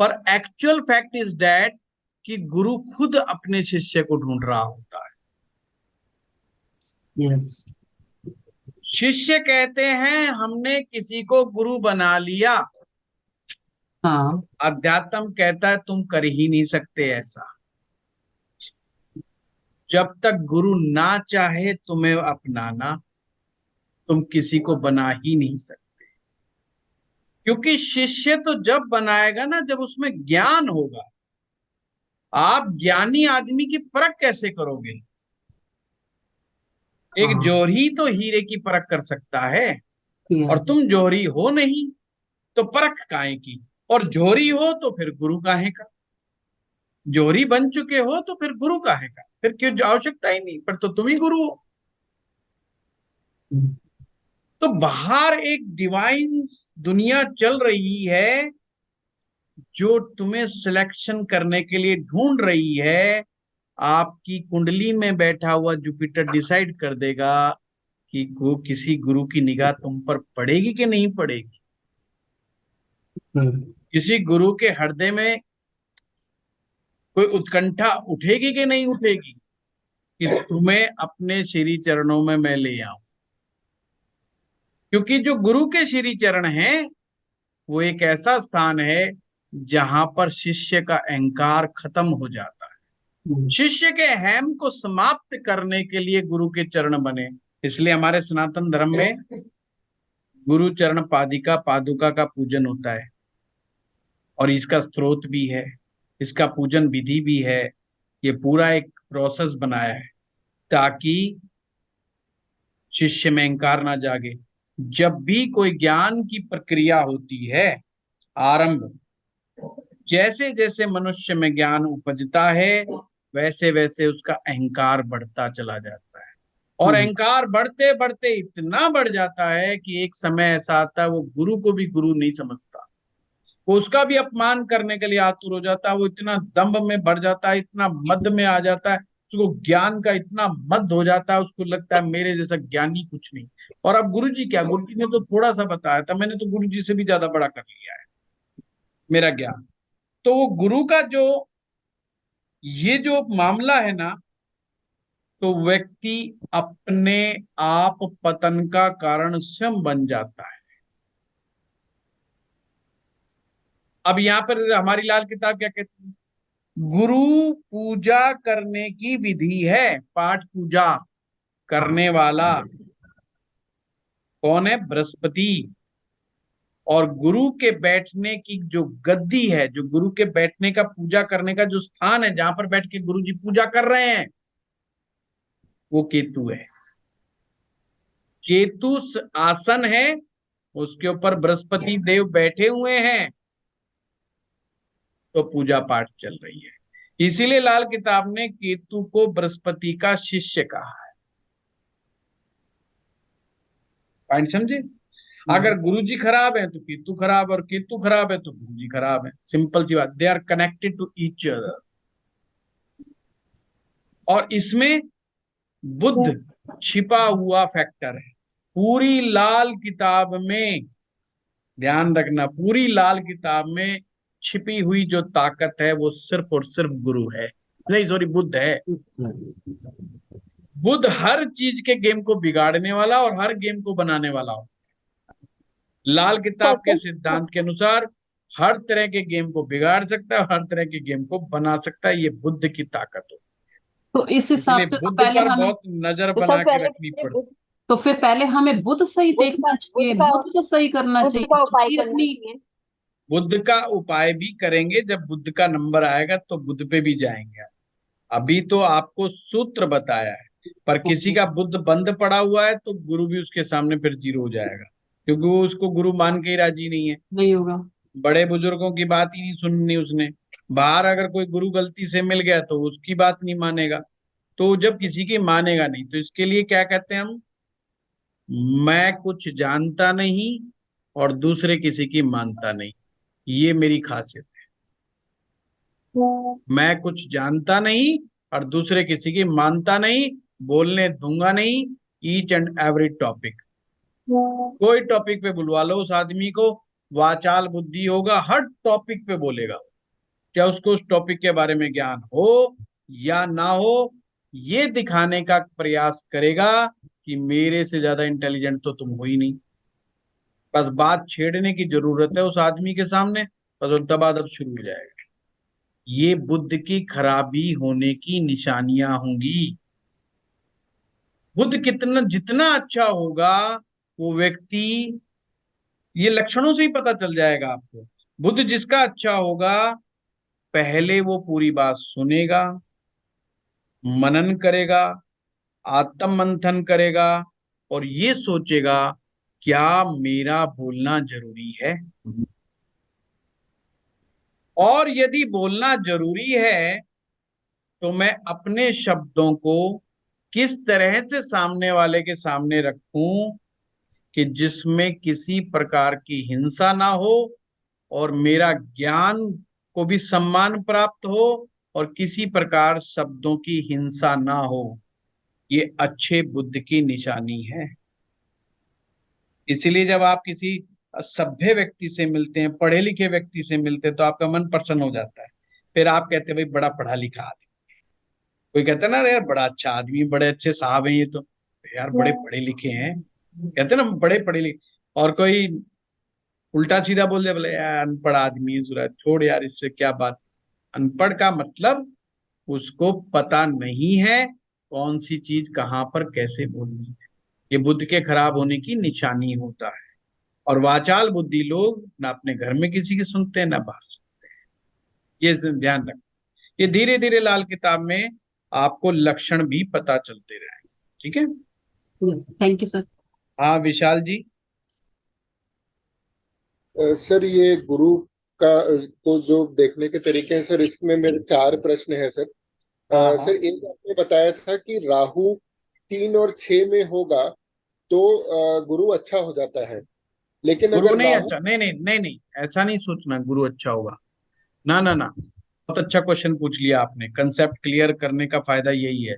पर एक्चुअल फैक्ट इज दैट कि गुरु खुद अपने शिष्य को ढूंढ रहा होता है। यस। शिष्य कहते हैं हमने किसी को गुरु बना लिया, हाँ। अध्यात्म कहता है तुम कर ही नहीं सकते ऐसा। जब तक गुरु ना चाहे तुम्हें अपनाना, तुम किसी को बना ही नहीं सकते। क्योंकि शिष्य तो जब बनाएगा ना जब उसमें ज्ञान होगा। आप ज्ञानी आदमी की परख कैसे करोगे? एक हाँ। जोहरी तो हीरे की परख कर सकता है, और यस। तुम जोहरी हो नहीं तो परख काहे की? और जोहरी हो तो फिर गुरु काहे का? जोहरी बन चुके हो तो फिर गुरु काहे का? फिर क्यों आवश्यकता ही नहीं, पर तो तुम ही गुरु हो। तो बाहर एक डिवाइन दुनिया चल रही है जो तुम्हें सिलेक्शन करने के लिए ढूंढ रही है। आपकी कुंडली में बैठा हुआ जुपिटर डिसाइड कर देगा कि किसी गुरु की निगाह तुम पर पड़ेगी कि नहीं पड़ेगी। किसी गुरु के हृदय में कोई उत्कंठा उठेगी कि नहीं उठेगी कि तुम्हें अपने श्री चरणों में मैं ले आऊं। क्योंकि जो गुरु के श्री चरण हैं वो एक ऐसा स्थान है जहां पर शिष्य का अहंकार खत्म हो जाता है। शिष्य के अहम को समाप्त करने के लिए गुरु के चरण बने। इसलिए हमारे सनातन धर्म में गुरु चरण पादिका पादुका का पूजन होता है, और इसका स्रोत भी है, इसका पूजन विधि भी है। ये पूरा एक प्रोसेस बनाया है ताकि शिष्य में अहंकार ना जागे। जब भी कोई ज्ञान की प्रक्रिया होती है, आरंभ, जैसे जैसे मनुष्य में ज्ञान उपजता है वैसे वैसे उसका अहंकार बढ़ता चला जाता है, और अहंकार बढ़ते बढ़ते इतना बढ़ जाता है कि एक समय ऐसा आता है वो गुरु को भी गुरु नहीं समझता, वो उसका भी अपमान करने के लिए आतुर हो जाता है। वो इतना दंभ में बढ़ जाता है, इतना मद में आ जाता है, उसको ज्ञान का इतना मद हो जाता है, उसको लगता है मेरे जैसा ज्ञानी कुछ नहीं। और अब गुरु जी क्या, गुरु जी ने तो थोड़ा सा बताया था, मैंने तो गुरु जी से भी ज्यादा बड़ा कर लिया है मेरा ज्ञान। तो वो गुरु का जो ये जो मामला है ना, तो व्यक्ति अपने आप पतन का कारण स्वयं बन जाता है। अब यहाँ पर हमारी लाल किताब क्या कहती है? गुरु पूजा करने की विधि है। पाठ पूजा करने वाला कौन है? बृहस्पति। और गुरु के बैठने की जो गद्दी है, जो गुरु के बैठने का पूजा करने का जो स्थान है, जहां पर बैठ के गुरु जी पूजा कर रहे हैं, वो केतु है। केतु आसन है, उसके ऊपर बृहस्पति देव बैठे हुए हैं, तो पूजा पाठ चल रही है। इसीलिए लाल किताब ने केतु को बृहस्पति का शिष्य कहा है। पॉइंट समझे? अगर गुरु जी खराब है तो केतु खराब, और केतु खराब है तो गुरु जी खराब है। सिंपल सी बात, they are connected to each other. और इसमें बुद्ध छिपा हुआ फैक्टर है। पूरी लाल किताब में ध्यान रखना, पूरी लाल किताब में छिपी हुई जो ताकत है वो सिर्फ और सिर्फ गुरु है, नहीं सॉरी, बुद्ध है। बुद्ध हर चीज के गेम को बिगाड़ने वाला और हर गेम को बनाने वाला हो। लाल किताब के सिद्धांत के अनुसार हर तरह के गेम को बिगाड़ सकता है और हर तरह के गेम को बना सकता है। ये बुद्ध की ताकत हो। तो इस हिसाब इसलिए से तो बुद्ध पहले पर हमें, बहुत नजर तो सर बना के पहले रखनी पड़ती। तो फिर पहले हमें बुद्ध सही देखना चाहिए, बुद्ध को सही करना बुद्ध चाहिए, का बुद्ध उपाय ही करना अपनी। चाहिए। बुद्ध का उपाय भी करेंगे, जब बुद्ध का नंबर आएगा तो बुद्ध पे भी जाएंगे। अभी तो आपको सूत्र बताया है, पर किसी ओके, का बुद्ध बंद पड़ा हुआ है तो गुरु भी उसके सामने फिर जीरो हो जाएगा, क्योंकि वो उसको गुरु मान के ही राजी नहीं है। नहीं होगा। बड़े बुजुर्गों की बात ही नहीं सुननी उसने। बाहर अगर कोई गुरु गलती से मिल गया तो उसकी बात नहीं मानेगा। तो जब किसी की मानेगा नहीं, तो इसके लिए क्या कहते हैं हम? मैं कुछ जानता नहीं और दूसरे किसी की मानता नहीं। ये मेरी खासियत। मैं कुछ जानता नहीं और दूसरे किसी की मानता नहीं, बोलने दूंगा नहीं ईच एंड एवरी टॉपिक। कोई टॉपिक पे बुलवा लो उस आदमी को, वाचाल बुद्धि होगा, हर टॉपिक पे बोलेगा। क्या उसको उस टॉपिक के बारे में ज्ञान हो या ना हो, ये दिखाने का प्रयास करेगा कि मेरे से ज्यादा इंटेलिजेंट तो तुम हो ही नहीं। बस बात छेड़ने की जरूरत है उस आदमी के सामने, बस और दबादब शुरू हो जाएगा। ये बुद्ध की खराबी होने की निशानियां होंगी। बुद्ध कितना जितना अच्छा होगा, वो व्यक्ति, ये लक्षणों से ही पता चल जाएगा आपको। बुद्ध जिसका अच्छा होगा, पहले वो पूरी बात सुनेगा, मनन करेगा, आत्म मंथन करेगा, और ये सोचेगा क्या मेरा बोलना जरूरी है। और यदि बोलना जरूरी है तो मैं अपने शब्दों को किस तरह से सामने वाले के सामने रखूं कि जिसमें किसी प्रकार की हिंसा ना हो, और मेरा ज्ञान को भी सम्मान प्राप्त हो, और किसी प्रकार शब्दों की हिंसा ना हो। ये अच्छे बुद्ध की निशानी है। इसीलिए जब आप किसी सभ्य व्यक्ति से मिलते हैं, पढ़े लिखे व्यक्ति से मिलते हैं, तो आपका मन प्रसन्न हो जाता है। फिर आप कहते हैं भाई बड़ा पढ़ा लिखा आदमी। कोई कहता है ना, अरे यार बड़ा अच्छा आदमी, बड़े अच्छे साहब हैं ये तो, यार बड़े पढ़े लिखे हैं, कहते हैं ना बड़े पढ़े लिखे। और कोई उल्टा सीधा बोल दे, बोले यार अनपढ़ आदमी है सूरज, छोड़ यार इससे क्या बात। अनपढ़ का मतलब उसको पता नहीं है कौन सी चीज कहाँ पर कैसे बोलनी है। ये बुद्ध के खराब होने की निशानी होता है। और वाचाल बुद्धि लोग ना अपने घर में किसी की सुनते हैं ना बाहर ये ध्यान रख। ये धीरे धीरे लाल किताब में आपको लक्षण भी पता चलते रहेंगे। ठीक है। Yes, thank you sir. हाँ विशाल जी। सर ये गुरु का को जो देखने के तरीके हैं सर, इसमें मेरे चार प्रश्न हैं सर। हाँ हाँ। सर एक आपने बताया था कि राहु 3 और 6 में होगा तो गुरु अच्छा हो जाता है, लेकिन गुरु अगर नहीं राहु। अच्छा, नहीं नहीं नहीं नहीं, ऐसा नहीं सोचना गुरु अच्छा होगा। ना ना ना, बहुत अच्छा क्वेश्चन पूछ लिया आपने। कंसेप्ट क्लियर करने का फायदा यही है।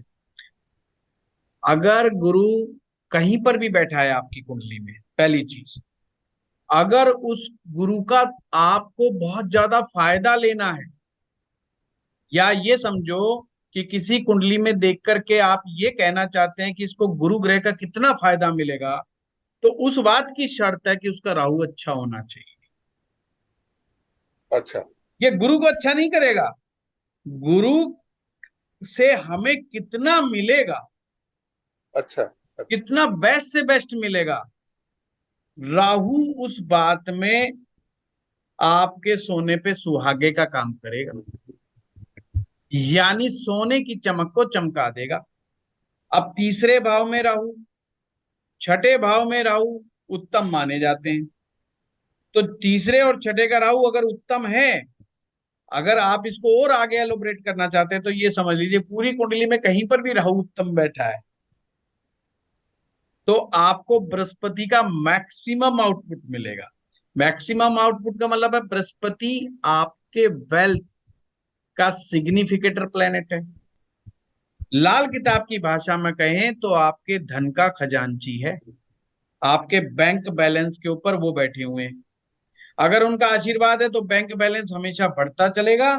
अगर गुरु कहीं पर भी बैठा है आपकी कुंडली में, पहली चीज, अगर उस गुरु का आपको बहुत ज्यादा फायदा लेना है, या ये समझो कि किसी कुंडली में देख करके आप ये कहना चाहते हैं कि इसको गुरु ग्रह का कितना फायदा मिलेगा, तो उस बात की शर्त है कि उसका राहु अच्छा होना चाहिए। अच्छा। ये गुरु को अच्छा नहीं करेगा। गुरु से हमें कितना मिलेगा, अच्छा। अच्छा। कितना बेस्ट से बेस्ट मिलेगा, राहु उस बात में आपके सोने पे सुहागे का काम करेगा, यानी सोने की चमक को चमका देगा। अब तीसरे भाव में राहु, छठे भाव में राहु उत्तम माने जाते हैं। तो तीसरे और छठे का राहु अगर उत्तम है, अगर आप इसको और आगे एलोबरेट करना चाहते हैं तो ये समझ लीजिए पूरी कुंडली में कहीं पर भी राहु उत्तम बैठा है तो आपको बृहस्पति का मैक्सिमम आउटपुट मिलेगा। मैक्सिमम आउटपुट का मतलब है बृहस्पति आपके वेल्थ का सिग्निफिकेटर प्लेनेट है। लाल किताब की भाषा में कहें तो आपके धन का खजांची है। आपके बैंक बैलेंस के ऊपर वो बैठे हुए हैं। अगर उनका आशीर्वाद है तो बैंक बैलेंस हमेशा बढ़ता चलेगा,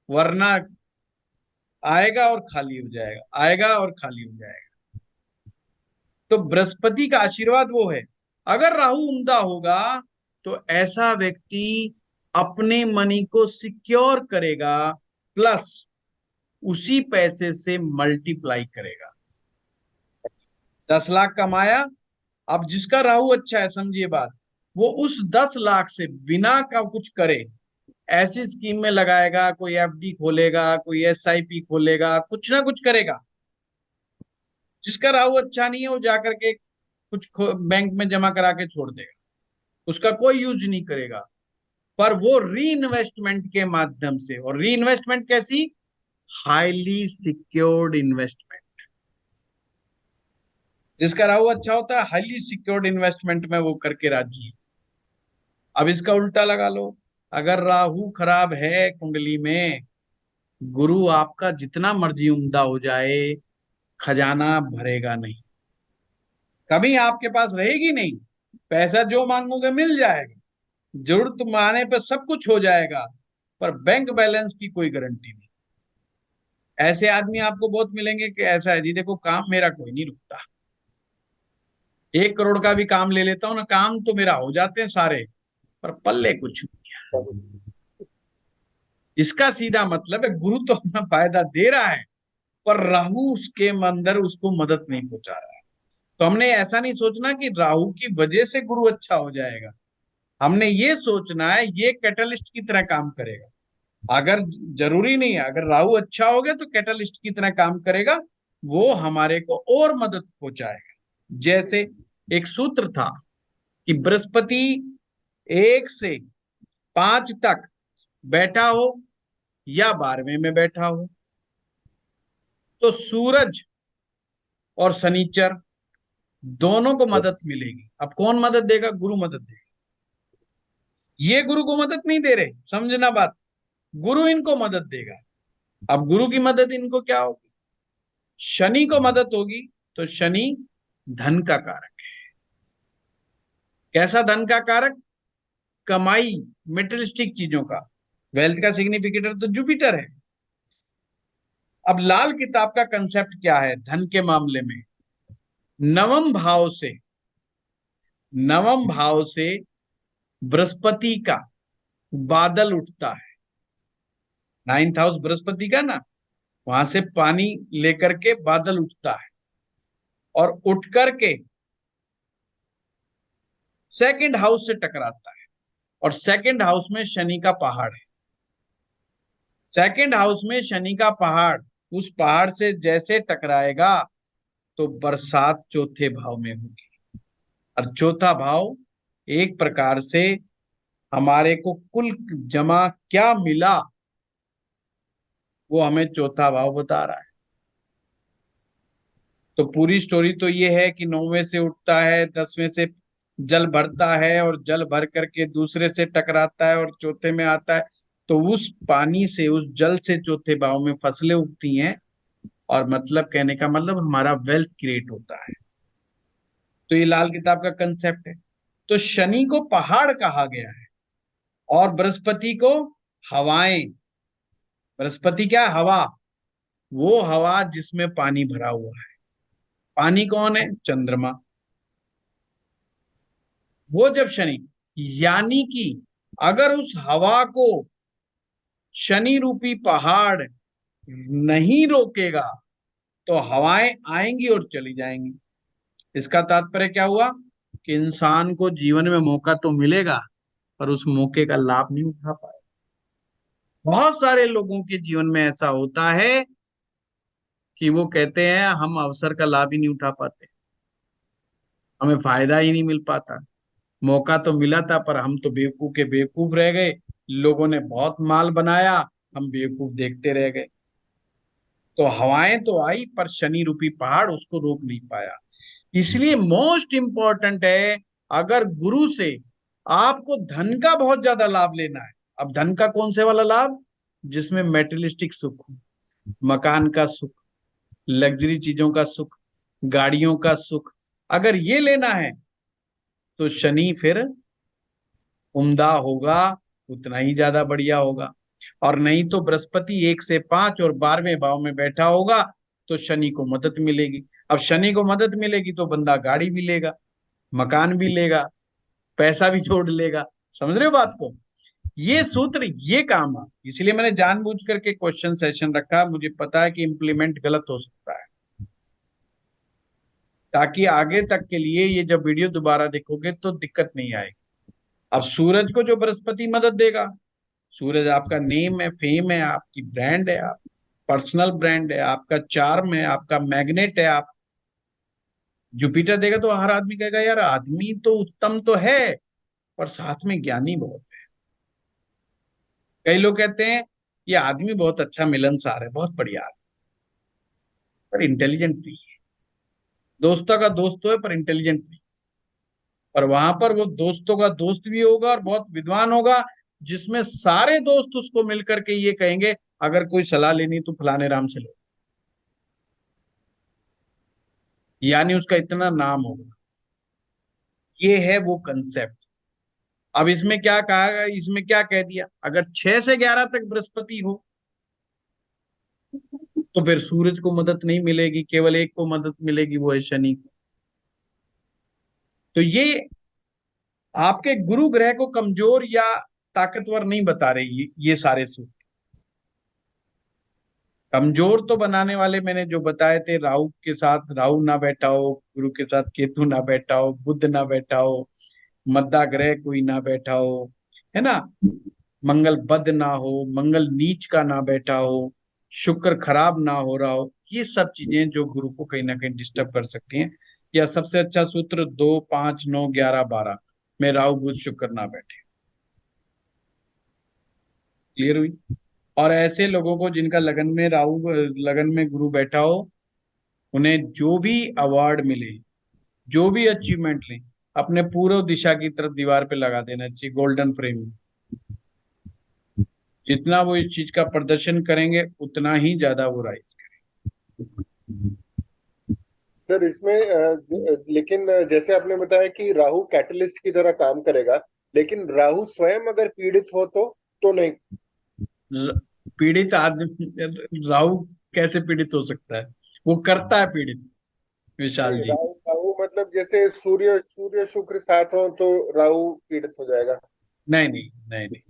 वरना आएगा और खाली हो जाएगा, आएगा और खाली हो जाएगा। तो बृहस्पति का आशीर्वाद वो है। अगर राहु उम्दा होगा तो ऐसा व्यक्ति अपने मनी को सिक्योर करेगा, प्लस उसी पैसे से मल्टीप्लाई करेगा। 10 लाख कमाया, अब जिसका राहु अच्छा है समझिए बात, वो उस 10 लाख से बिना का कुछ करे ऐसी स्कीम में लगाएगा, कोई एफडी खोलेगा, कोई एसआईपी खोलेगा, कुछ ना कुछ करेगा। जिसका राहु अच्छा नहीं है वो जाकर के कुछ बैंक में जमा करा के छोड़ देगा, उसका कोई यूज नहीं करेगा। पर वो री इन्वेस्टमेंट के माध्यम से, और री इन्वेस्टमेंट कैसी, हाईली सिक्योर्ड इन्वेस्टमेंट। जिसका राहु अच्छा होता है हाईली सिक्योर्ड इन्वेस्टमेंट में वो करके राजी है। अब इसका उल्टा लगा लो, अगर राहु खराब है कुंडली में, गुरु आपका जितना मर्जी उम्दा हो जाए, खजाना भरेगा नहीं, कभी आपके पास रहेगी नहीं। पैसा जो मांगोगे मिल जाएगा, जरूरत आने पर सब कुछ हो जाएगा, पर बैंक बैलेंस की कोई गारंटी नहीं। ऐसे आदमी आपको बहुत मिलेंगे कि ऐसा है जी देखो काम मेरा कोई नहीं रुकता, 1 करोड़ का भी काम ले लेता हूं ना, काम तो मेरा हो जाते हैं सारे, पर पल्ले कुछ नहीं। इसका सीधा मतलब है गुरु तो अपना फायदा दे रहा है, पर राहु उसके अंदर उसको मदद नहीं पहुंचा रहा है। तो हमने ऐसा नहीं सोचना कि राहु की वजह से गुरु अच्छा हो जाएगा, हमने ये सोचना है ये कैटलिस्ट की तरह काम करेगा। अगर जरूरी नहीं है, अगर राहु अच्छा हो गया तो कैटलिस्ट की तरह काम करेगा, वो हमारे को और मदद पहुंचाएगा। जैसे एक सूत्र था कि बृहस्पति 1 से 5 तक बैठा हो या 12वें में बैठा हो, तो सूरज और शनिचर दोनों को मदद मिलेगी। अब कौन मदद देगा, गुरु मदद देगा। ये गुरु को मदद नहीं दे रहे, समझना बात, गुरु इनको मदद देगा। अब गुरु की मदद इनको क्या होगी, शनि को मदद होगी। तो शनि धन का कारक है। कैसा धन का कारक, कमाई, मेटेरियलिस्टिक चीजों का। वेल्थ का सिग्निफिकेटर तो जुपिटर है। अब लाल किताब का कंसेप्ट क्या है धन के मामले में, नवम भाव से, नवम भाव से बृहस्पति का बादल उठता है, 9th हाउस बृहस्पति का ना, वहां से पानी लेकर के बादल उठता है और उठ करके सेकंड हाउस से टकराता है, और सेकंड हाउस में शनि का पहाड़ है। सेकंड हाउस में शनि का पहाड़, उस पहाड़ से जैसे टकराएगा तो बरसात चौथे भाव में होगी। और चौथा भाव एक प्रकार से हमारे को कुल जमा क्या मिला वो हमें चौथा भाव बता रहा है। तो पूरी स्टोरी तो ये है कि 9वें से उठता है, 10वें से जल भरता है और जल भर करके दूसरे से टकराता है और चौथे में आता है। तो उस पानी से, उस जल से चौथे भाव में फसलें उगती हैं, और मतलब कहने का मतलब हमारा वेल्थ क्रिएट होता है। तो ये लाल किताब का कंसेप्ट है। तो शनि को पहाड़ कहा गया है और बृहस्पति को हवाएं। बृहस्पति क्या है? हवा। वो हवा जिसमें पानी भरा हुआ है। पानी कौन है? चंद्रमा। वो जब शनि, यानी कि अगर उस हवा को शनि रूपी पहाड़ नहीं रोकेगा तो हवाएं आएंगी और चली जाएंगी। इसका तात्पर्य क्या हुआ कि इंसान को जीवन में मौका तो मिलेगा पर उस मौके का लाभ नहीं उठा पाए। बहुत सारे लोगों के जीवन में ऐसा होता है कि वो कहते हैं हम अवसर का लाभ ही नहीं उठा पाते, हमें फायदा ही नहीं मिल पाता। मौका तो मिला था पर हम तो बेवकूफ के बेवकूफ रह गए, लोगों ने बहुत माल बनाया, हम बेवकूफ देखते रह गए। तो हवाएं तो आई पर शनि रूपी पहाड़ उसको रोक नहीं पाया। इसलिए मोस्ट इंपॉर्टेंट है, अगर गुरु से आपको धन का बहुत ज्यादा लाभ लेना है। अब धन का कौन से वाला लाभ? जिसमें मेटेरियलिस्टिक सुख हो, मकान का सुख, लग्जरी चीजों का सुख, गाड़ियों का सुख, अगर ये लेना है तो शनि फिर उम्दा होगा, उतना ही ज्यादा बढ़िया होगा। और नहीं तो बृहस्पति 1 से 5 और 12वें भाव में बैठा होगा तो शनि को मदद मिलेगी। अब शनि को मदद मिलेगी तो बंदा गाड़ी भी लेगा, मकान भी लेगा, पैसा भी जोड़ लेगा। समझ रहे हो बात को? ये सूत्र ये काम है। इसलिए मैंने जानबूझ करके क्वेश्चन सेशन रखा, मुझे पता है कि इम्प्लीमेंट गलत हो सकता है, ताकि आगे तक के लिए ये जब वीडियो दोबारा देखोगे तो दिक्कत नहीं आएगी। अब सूरज को जो बृहस्पति मदद देगा, सूरज आपका नेम है, फेम है, आपकी ब्रांड है, आप पर्सनल ब्रांड है, आपका चार्म है, आपका मैग्नेट है। आप जुपिटर देगा तो हर आदमी कहेगा यार आदमी तो उत्तम तो है पर साथ में ज्ञानी बहुत है। कई लोग कहते हैं ये आदमी बहुत अच्छा मिलनसार है, बहुत बढ़िया आदमी, पर इंटेलिजेंट नहीं है। दोस्तों का दोस्त तो है पर इंटेलिजेंट नहीं। और वहां पर वो दोस्तों का दोस्त भी होगा और बहुत विद्वान होगा, जिसमें सारे दोस्त उसको मिलकर के ये कहेंगे अगर कोई सलाह लेनी तो फलाने राम से लो, यानी उसका इतना नाम होगा। ये है वो कंसेप्ट। अब इसमें क्या कहा गया, इसमें क्या कह दिया, अगर 6 से 11 तक बृहस्पति हो तो फिर सूरज को मदद नहीं मिलेगी, केवल एक को मदद मिलेगी, वो है शनि को। तो ये आपके गुरु ग्रह को कमजोर या ताकतवर नहीं बता रही ये सारे सूत्र। कमजोर तो बनाने वाले मैंने जो बताए थे, राहु के साथ राहु ना बैठा हो, गुरु के साथ केतु ना बैठा हो, बुध ना बैठा हो, मद्दा ग्रह कोई ना बैठा हो, है ना, मंगल बद ना हो, मंगल नीच का ना बैठा हो, शुक्र खराब ना हो रहा हो, ये सब चीजें जो गुरु को कहीं ना कहीं डिस्टर्ब कर सकती हैं। या सबसे अच्छा सूत्र 2 5 9 11 12 में राहु बुध शुक्र ना बैठे। क्लियर हुई? और ऐसे लोगों को जिनका लगन में राहु, लगन में गुरु बैठा हो, उन्हें जो भी अवार्ड मिले, जो भी अचीवमेंट लें, अपने पूर्व दिशा की तरफ दीवार पे लगा देना चाहिए, गोल्डन फ्रेम में। जितना वो इस चीज का प्रदर्शन करेंगे उतना ही ज्यादा वो राइज करेंगे। सर इसमें लेकिन जैसे आपने बताया कि राहु कैटलिस्ट की तरह काम करेगा, लेकिन राहु स्वयं अगर पीड़ित हो तो नहीं। पीड़ित आदमी, राहु कैसे पीड़ित हो सकता है? वो करता है पीड़ित, विशाल नहीं, जी। राहु राहु मतलब जैसे सूर्य सूर्य शुक्र साथ हो तो राहु पीड़ित हो जाएगा। नहीं नहीं नहीं नहीं,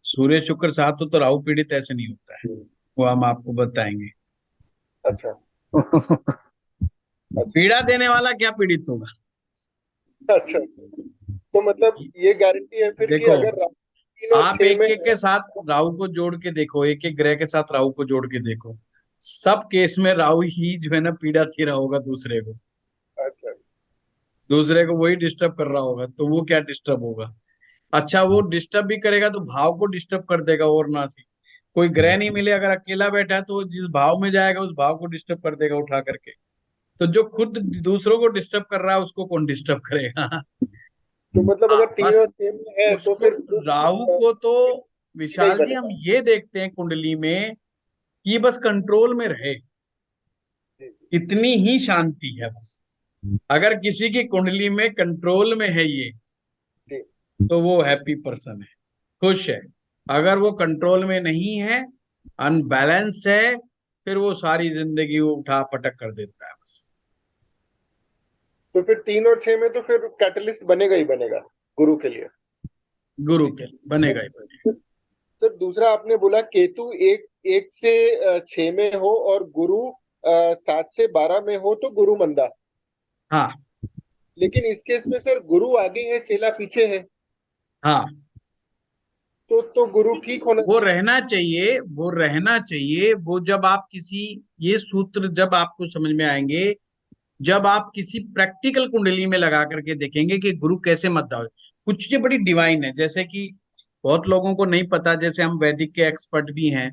सूर्य शुक्र साथ हो तो राहु पीड़ित ऐसे नहीं होता है, वो हम आपको बताएंगे। अच्छा अच्छा पीड़ा देने वाला क्या पीड़ित होगा? अच्छा। तो मतलब ये गारंटी है फिर कि देखो, अगर राहु 3 और आप 6 एक में एक है। के साथ राहु को जोड़ के देखो, एक एक ग्रह के साथ राहु को जोड़ के देखो, सब केस में राहु ही जो है ना पीड़ा दे रहा होगा दूसरे को, अच्छा दूसरे को वही डिस्टर्ब कर रहा होगा, तो वो क्या डिस्टर्ब होगा? अच्छा, वो डिस्टर्ब भी करेगा तो भाव को डिस्टर्ब कर देगा, और ना सी कोई ग्रह नहीं मिले, अगर अकेला बैठा है तो वो जिस भाव में जाएगा उस भाव को डिस्टर्ब कर देगा उठा करके। तो जो खुद दूसरों को डिस्टर्ब कर रहा है उसको कौन डिस्टर्ब करेगा? तो मतलब अगर तीन बस और 6 में है तो उसको, फिर गुरु राहु को तो का ही विशाल जी हम बनेगा। ये देखते हैं कुंडली में कि बस कंट्रोल में रहे, जी इतनी ही शांति है बस। अगर किसी की कुंडली में कंट्रोल में है ये, जी। तो वो हैप्पी पर्सन है, खुश है। अगर वो कंट्रोल में नहीं है, अनबैलेंस्ड है, फिर वो सारी जिंदगी वो उठा पटक कर देता है बस। तो फिर 3 और 6 में तो फिर कैटलिस्ट बनेगा ही बनेगा गुरु के लिए। गुरु के बनेगा ही बनेगा। सर दूसरा आपने बोला केतु एक 1 से 6 में हो और गुरु 7 से 12 में हो तो गुरु मंदा। हाँ लेकिन इस केस में सर गुरु आगे है चेला पीछे है, हाँ, तो गुरु ठीक होना वो चाहिए। रहना चाहिए, वो रहना चाहिए। वो जब आप किसी, ये सूत्र जब आपको समझ में आएंगे जब आप किसी प्रैक्टिकल कुंडली में लगा करके देखेंगे कि गुरु कैसे मत हो। कुछ चीजें बड़ी डिवाइन है, जैसे कि बहुत लोगों को नहीं पता, जैसे हम वैदिक के एक्सपर्ट भी हैं,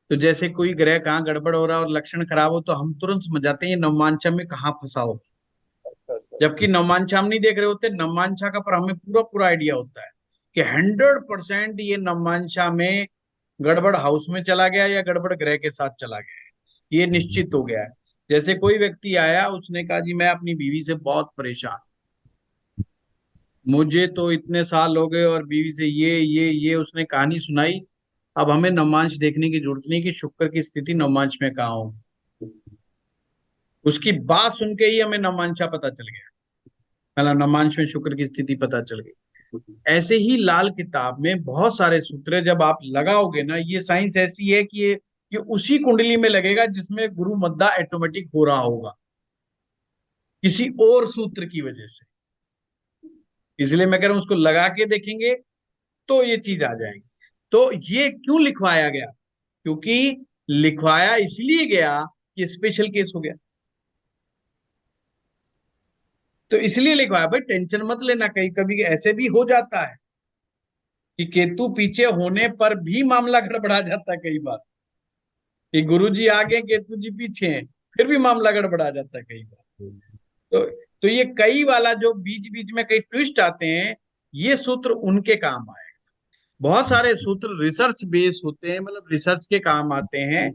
तो जैसे कोई ग्रह कहाँ गड़बड़ हो रहा है और लक्षण खराब हो तो हम तुरंत समझ जाते हैं ये नवमांशा में कहाँ फंसा होगा। अच्छा अच्छा। जबकि नवमांशा हम नहीं देख रहे होते, नवमांशा का पर हमें पूरा पूरा आइडिया होता है कि 100% ये नवमांशा में गड़बड़ हाउस में चला गया या गड़बड़ ग्रह के साथ चला गया है, ये निश्चित हो गया है। जैसे कोई व्यक्ति आया, उसने कहा जी मैं अपनी बीवी से बहुत परेशान, मुझे तो इतने साल हो गए और बीवी से ये उसने कहानी सुनाई। अब हमें नवमांश देखने की जरूरत नहीं कि शुक्र की स्थिति नवमांश में कहाँ हो, उसकी बात सुन के ही हमें नवमांशा पता चल गया, मतलब नवमांश में शुक्र की स्थिति पता चल गई। ऐसे ही लाल किताब में बहुत सारे सूत्र है, जब आप लगाओगे ना, ये साइंस ऐसी है कि ये उसी कुंडली में लगेगा जिसमें गुरु मद्दा ऑटोमेटिक हो रहा होगा किसी और सूत्र की वजह से। इसलिए मैं कह रहा हूं उसको लगा के देखेंगे तो ये चीज आ जाएगी। तो ये क्यों लिखवाया गया? क्योंकि लिखवाया इसलिए गया कि स्पेशल केस हो गया, तो इसलिए लिखवाया। भाई टेंशन मत लेना, कहीं कभी ऐसे भी हो जाता है कि केतु पीछे होने पर भी मामला गड़बड़ा जाता है कई बार, कि गुरु जी आगे केतु जी पीछे हैं, फिर भी मामला गड़बड़ा जाता है कई बार। तो ये कई वाला जो बीच बीच में कई ट्विस्ट आते हैं, ये सूत्र उनके काम आए। बहुत सारे सूत्र रिसर्च बेस होते हैं, मतलब रिसर्च के काम आते हैं,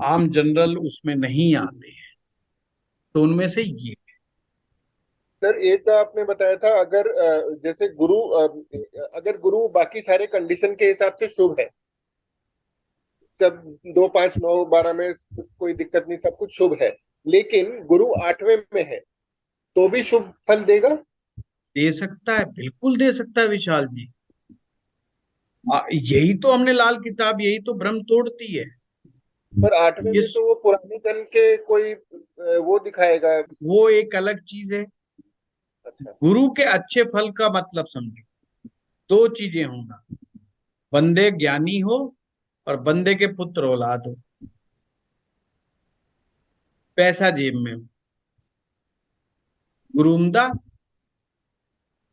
आम जनरल उसमें नहीं आते हैं, तो उनमें से ये। सर एक आपने बताया था अगर जैसे गुरु अगर गुरु बाकी सारे कंडीशन के हिसाब से शुभ है, जब 2 5 9 12 में कोई दिक्कत नहीं, सब कुछ शुभ है, लेकिन गुरु 8वें में है तो भी शुभ फल देगा। दे सकता है, बिल्कुल दे सकता है विशाल जी। यही तो हमने लाल किताब, यही तो भ्रम तोड़ती है। पर 8वें ये में तो वो पुराने धन के कोई वो दिखाएगा। वो एक अलग चीज है। अच्छा गुरु के अच्छे फल का मतलब समझो, दो चीजें होना, बंदे ज्ञानी हो और बंदे के पुत्र औलाद हो, पैसा जेब में हो। गुरु उम्दा,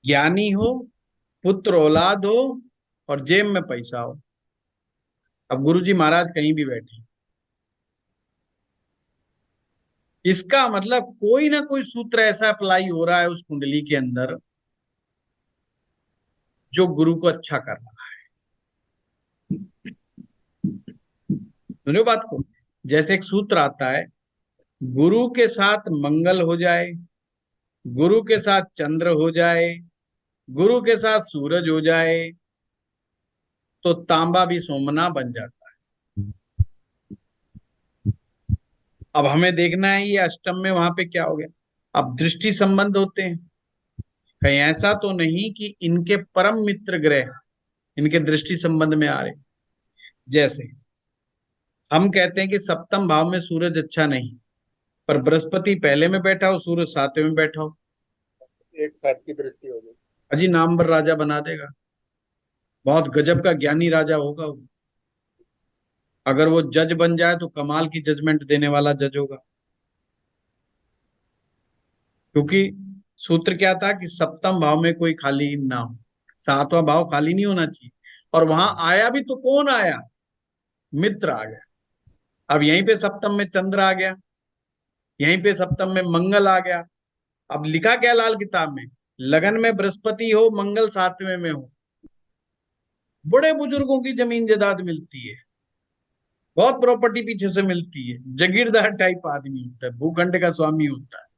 ज्ञानी हो, पुत्र औलाद हो और जेब में पैसा हो। अब गुरु जी महाराज कहीं भी बैठे, इसका मतलब कोई ना कोई सूत्र ऐसा अप्लाई हो रहा है उस कुंडली के अंदर जो गुरु को अच्छा कर रहा है। समझो बात को, जैसे एक सूत्र आता है, गुरु के साथ मंगल हो जाए, गुरु के साथ चंद्र हो जाए, गुरु के साथ सूरज हो जाए, तो तांबा भी सोमना बन जाता है। अब हमें देखना है ये अष्टम में वहां पे क्या हो गया। अब दृष्टि संबंध होते हैं, कहीं ऐसा तो नहीं कि इनके परम मित्र ग्रह इनके दृष्टि संबंध में आ रहे। जैसे हम कहते हैं कि सप्तम भाव में सूरज अच्छा नहीं, पर बृहस्पति पहले में बैठा हो, सूरज सातवें में बैठा हो, एक साथ की दृष्टि हो गई। अजी नामवर राजा बना देगा, बहुत गजब का ज्ञानी राजा होगा वो। अगर वो जज बन जाए तो कमाल की जजमेंट देने वाला जज होगा। क्योंकि सूत्र क्या था कि सप्तम भाव में कोई खाली ना हो, सातवां भाव खाली नहीं होना चाहिए। और वहां आया भी तो कौन आया? मित्र आ गया। अब यहीं पे सप्तम में चंद्र आ गया, यहीं पे सप्तम में मंगल आ गया। अब लिखा क्या लाल किताब में? लगन में बृहस्पति हो, मंगल सातवें में हो, बड़े बुजुर्गों की जमीन जायदाद मिलती है, बहुत प्रॉपर्टी पीछे से मिलती है, जागीरदार टाइप आदमी होता है, भूखंड का स्वामी होता है।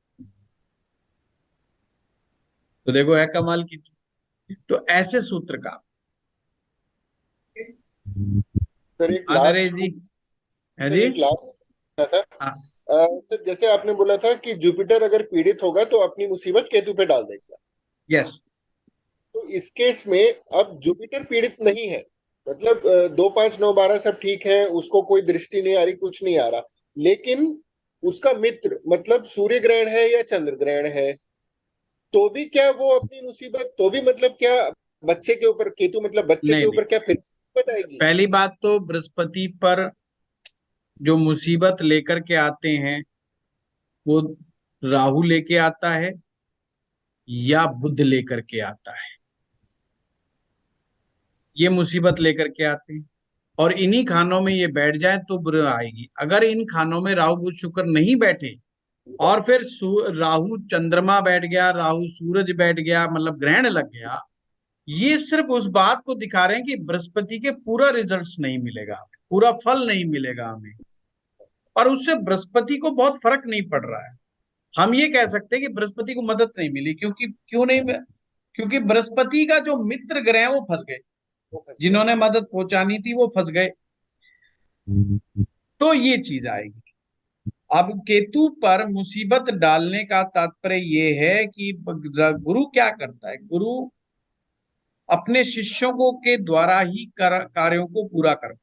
तो देखो है कमाल की चीज। तो ऐसे सूत्र का सर एक हाँ नरेश लास्ट जी। है सर जी। एक लास्ट था। हाँ। सर जैसे आपने बोला था कि जुपिटर अगर पीड़ित होगा तो अपनी मुसीबत केतु पे डाल देगा। यस। तो इस केस में अब जुपिटर पीड़ित नहीं है, मतलब 2 5 9 12 सब ठीक है, उसको कोई दृष्टि नहीं आ रही, कुछ नहीं आ रहा, लेकिन उसका मित्र मतलब सूर्य ग्रहण है या चंद्र ग्रहण है, तो भी क्या वो अपनी मुसीबत, तो भी मतलब क्या बच्चे के ऊपर केतु, मतलब बच्चे नहीं के नहीं, ऊपर क्या फिर मुसीबत आएगी? पहली बात तो बृहस्पति पर जो मुसीबत लेकर के आते हैं वो राहु लेके आता है या बुध लेकर के आता है, ये मुसीबत लेकर के आते हैं। और इन्हीं खानों में ये बैठ जाए तो बुरा आएगी। अगर इन खानों में राहु बुध शुक्र नहीं बैठे और फिर राहु चंद्रमा बैठ गया, राहु सूरज बैठ गया, मतलब ग्रहण लग गया, ये सिर्फ उस बात को दिखा रहे हैं कि बृहस्पति के पूरा रिजल्ट्स नहीं मिलेगा हमें, पूरा फल नहीं मिलेगा हमें। और उससे बृहस्पति को बहुत फर्क नहीं पड़ रहा है। हम ये कह सकते हैं कि बृहस्पति को मदद नहीं मिली, क्योंकि क्यों नहीं? क्योंकि बृहस्पति का जो मित्र ग्रह है वो फंस गए, वो फंस गए। जिन्होंने मदद पहुंचानी थी वो फंस गए। तो ये चीज आएगी। अब केतु पर मुसीबत डालने का तात्पर्य ये है कि गुरु क्या करता है? गुरु अपने शिष्यों को के द्वारा ही कार्यों को पूरा करता है।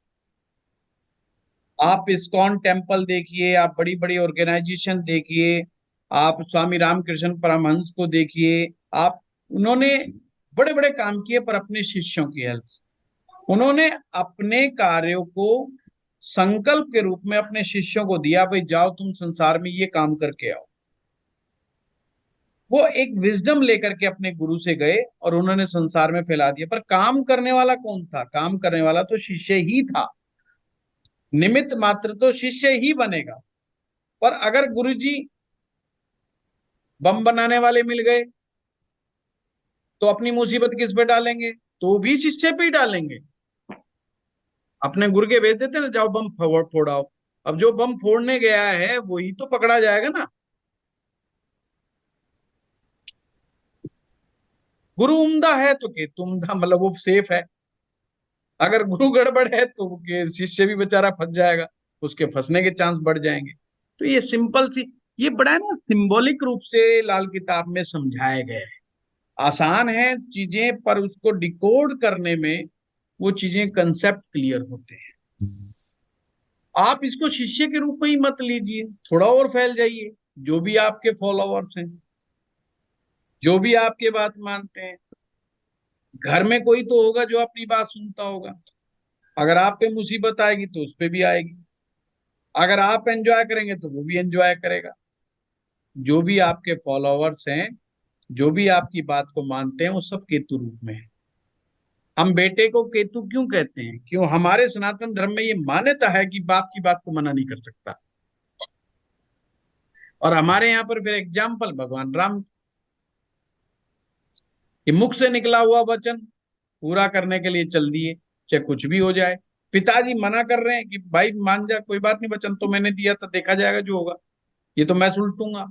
आप इस्कॉन टेम्पल देखिए, आप बड़ी बड़ी ऑर्गेनाइजेशन देखिए, आप स्वामी रामकृष्ण परमहंस को देखिए, आप उन्होंने बड़े बड़े काम किए पर अपने शिष्यों की हेल्प से। उन्होंने अपने कार्यों को संकल्प के रूप में अपने शिष्यों को दिया, भाई जाओ तुम संसार में ये काम करके आओ। वो एक विजडम लेकर के अपने गुरु से गए और उन्होंने संसार में फैला दिया। पर काम करने वाला कौन था? काम करने वाला तो शिष्य ही था। निमित्त मात्र तो शिष्य ही बनेगा। पर अगर गुरुजी बम बनाने वाले मिल गए तो अपनी मुसीबत किस पे डालेंगे? तो भी शिष्य पे ही डालेंगे। अपने गुरु के भेज देते ना, जाओ बम फोड़ाओ। अब जो बम फोड़ने गया है वही तो पकड़ा जाएगा ना। गुरु उम्दा है तो केतु उम्दा, मतलब वो सेफ है। अगर गुरु गड़बड़ है तो शिष्य भी बेचारा फंस जाएगा, उसके फंसने के चांस बढ़ जाएंगे। तो ये सिंपल सी, ये बड़ा है ना, सिंबॉलिक रूप से लाल किताब में समझाया गया है। आसान है चीजें, पर उसको डिकोड करने में वो चीजें, कंसेप्ट क्लियर होते हैं। आप इसको शिष्य के रूप में ही मत लीजिए, थोड़ा और फैल जाइए। जो भी आपके फॉलोअर्स हैं, जो भी आपके बात मानते हैं, घर में कोई तो होगा जो अपनी बात सुनता होगा। अगर आप पे मुसीबत आएगी तो उस पे भी आएगी, अगर आप एंजॉय करेंगे तो वो भी एंजॉय करेगा। जो भी आपके फॉलोअर्स हैं, जो भी आपकी बात को मानते हैं, वो सब केतु रूप में है। हम बेटे को केतु क्यों कहते हैं? क्यों? हमारे सनातन धर्म में ये मान्यता है कि बाप की बात को मना नहीं कर सकता। और हमारे यहाँ पर फिर एग्जाम्पल भगवान राम, कि मुख से निकला हुआ वचन पूरा करने के लिए चल दिए, चाहे कुछ भी हो जाए। पिताजी मना कर रहे हैं कि भाई मान जा, कोई बात नहीं, वचन तो मैंने दिया था, देखा जाएगा जो होगा, ये तो मैं सुलटूंगा।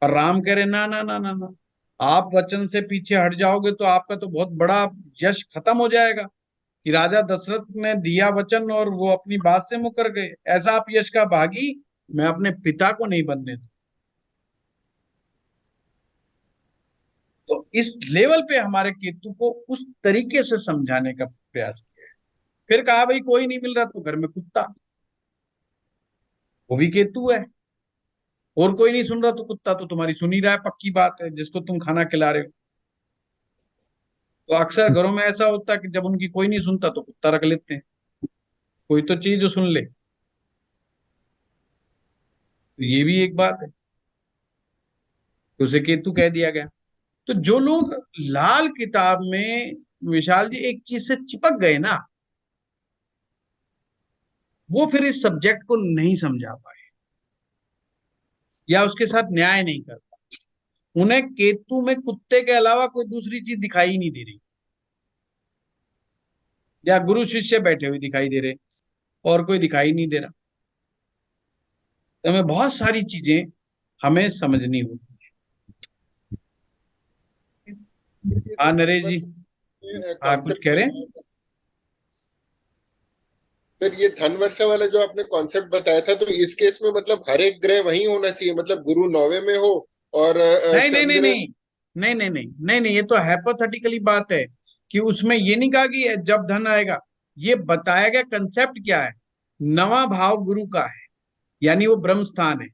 और राम कह रहे ना ना ना ना ना, आप वचन से पीछे हट जाओगे तो आपका तो बहुत बड़ा यश खत्म हो जाएगा। कि राजा दशरथ ने दिया वचन और वो अपनी बात से मुकर गए, ऐसा आप यश का भागी मैं अपने पिता को नहीं बनने दूं। तो इस लेवल पे हमारे केतु को उस तरीके से समझाने का प्रयास किया। फिर कहा भाई कोई नहीं मिल रहा तो घर में कुत्ता, वो भी केतु है। और कोई नहीं सुन रहा तो कुत्ता तो तुम्हारी सुन ही रहा है, पक्की बात है, जिसको तुम खाना खिला रहे हो। तो अक्सर घरों में ऐसा होता है कि जब उनकी कोई नहीं सुनता तो कुत्ता रख लेते हैं, कोई तो चीज जो सुन ले। तो ये भी एक बात है, तो उसे केतु कह दिया गया। तो जो लोग लाल किताब में, विशाल जी, एक चीज से चिपक गए ना, वो फिर इस सब्जेक्ट को नहीं समझा पाए या उसके साथ न्याय नहीं कर पाए। उन्हें केतु में कुत्ते के अलावा कोई दूसरी चीज दिखाई ही नहीं दे रही, या गुरु शिष्य बैठे हुए दिखाई दे रहे, और कोई दिखाई नहीं दे रहा। तो हमें बहुत सारी चीजें हमें समझनी होगी। ये हाँ जो नरेश जी, हाँ कुछ कॉन्सेप्ट कह रहे हैं। बताया था सर, ये धन वर्षा वाला जो आपने कॉन्सेप्ट बताया था, तो इस केस में मतलब हर एक ग्रह वही होना चाहिए, मतलब गुरु 9वें में हो और नहीं नहीं नहीं चंद्र। नहीं नहीं नहीं नहीं नहीं नहीं, ये तो हाइपोथेटिकली बात है कि उसमें ये नहीं कहा कि जब धन आएगा। ये बताया गया कंसेप्ट क्या है, नवा भाव गुरु का है, यानी वो ब्रह्म स्थान है।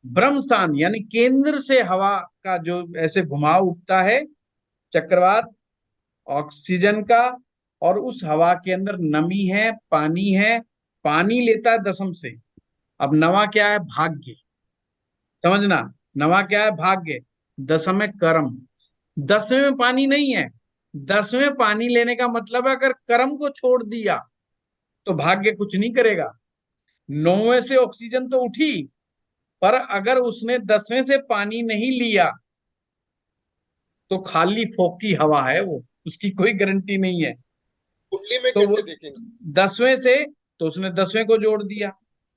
ब्रह्म स्थान यानी केंद्र से हवा का जो ऐसे घुमाव उठता है, चक्रवात ऑक्सीजन का, और उस हवा के अंदर नमी है, पानी है, पानी लेता है दसम से। अब नवा क्या है, भाग्य, समझना। नवा क्या है, भाग्य। दसम है कर्म। 10वें में पानी नहीं है। 10वें पानी लेने का मतलब है अगर कर्म को छोड़ दिया तो भाग्य कुछ नहीं करेगा। 9वें से ऑक्सीजन तो उठी, पर अगर उसने 10वें से पानी नहीं लिया तो खाली फोकी हवा है वो, उसकी कोई गारंटी नहीं है। कुंडली में तो वो कैसे देखेंगे? 10वें से, तो उसने 10वें को जोड़ दिया।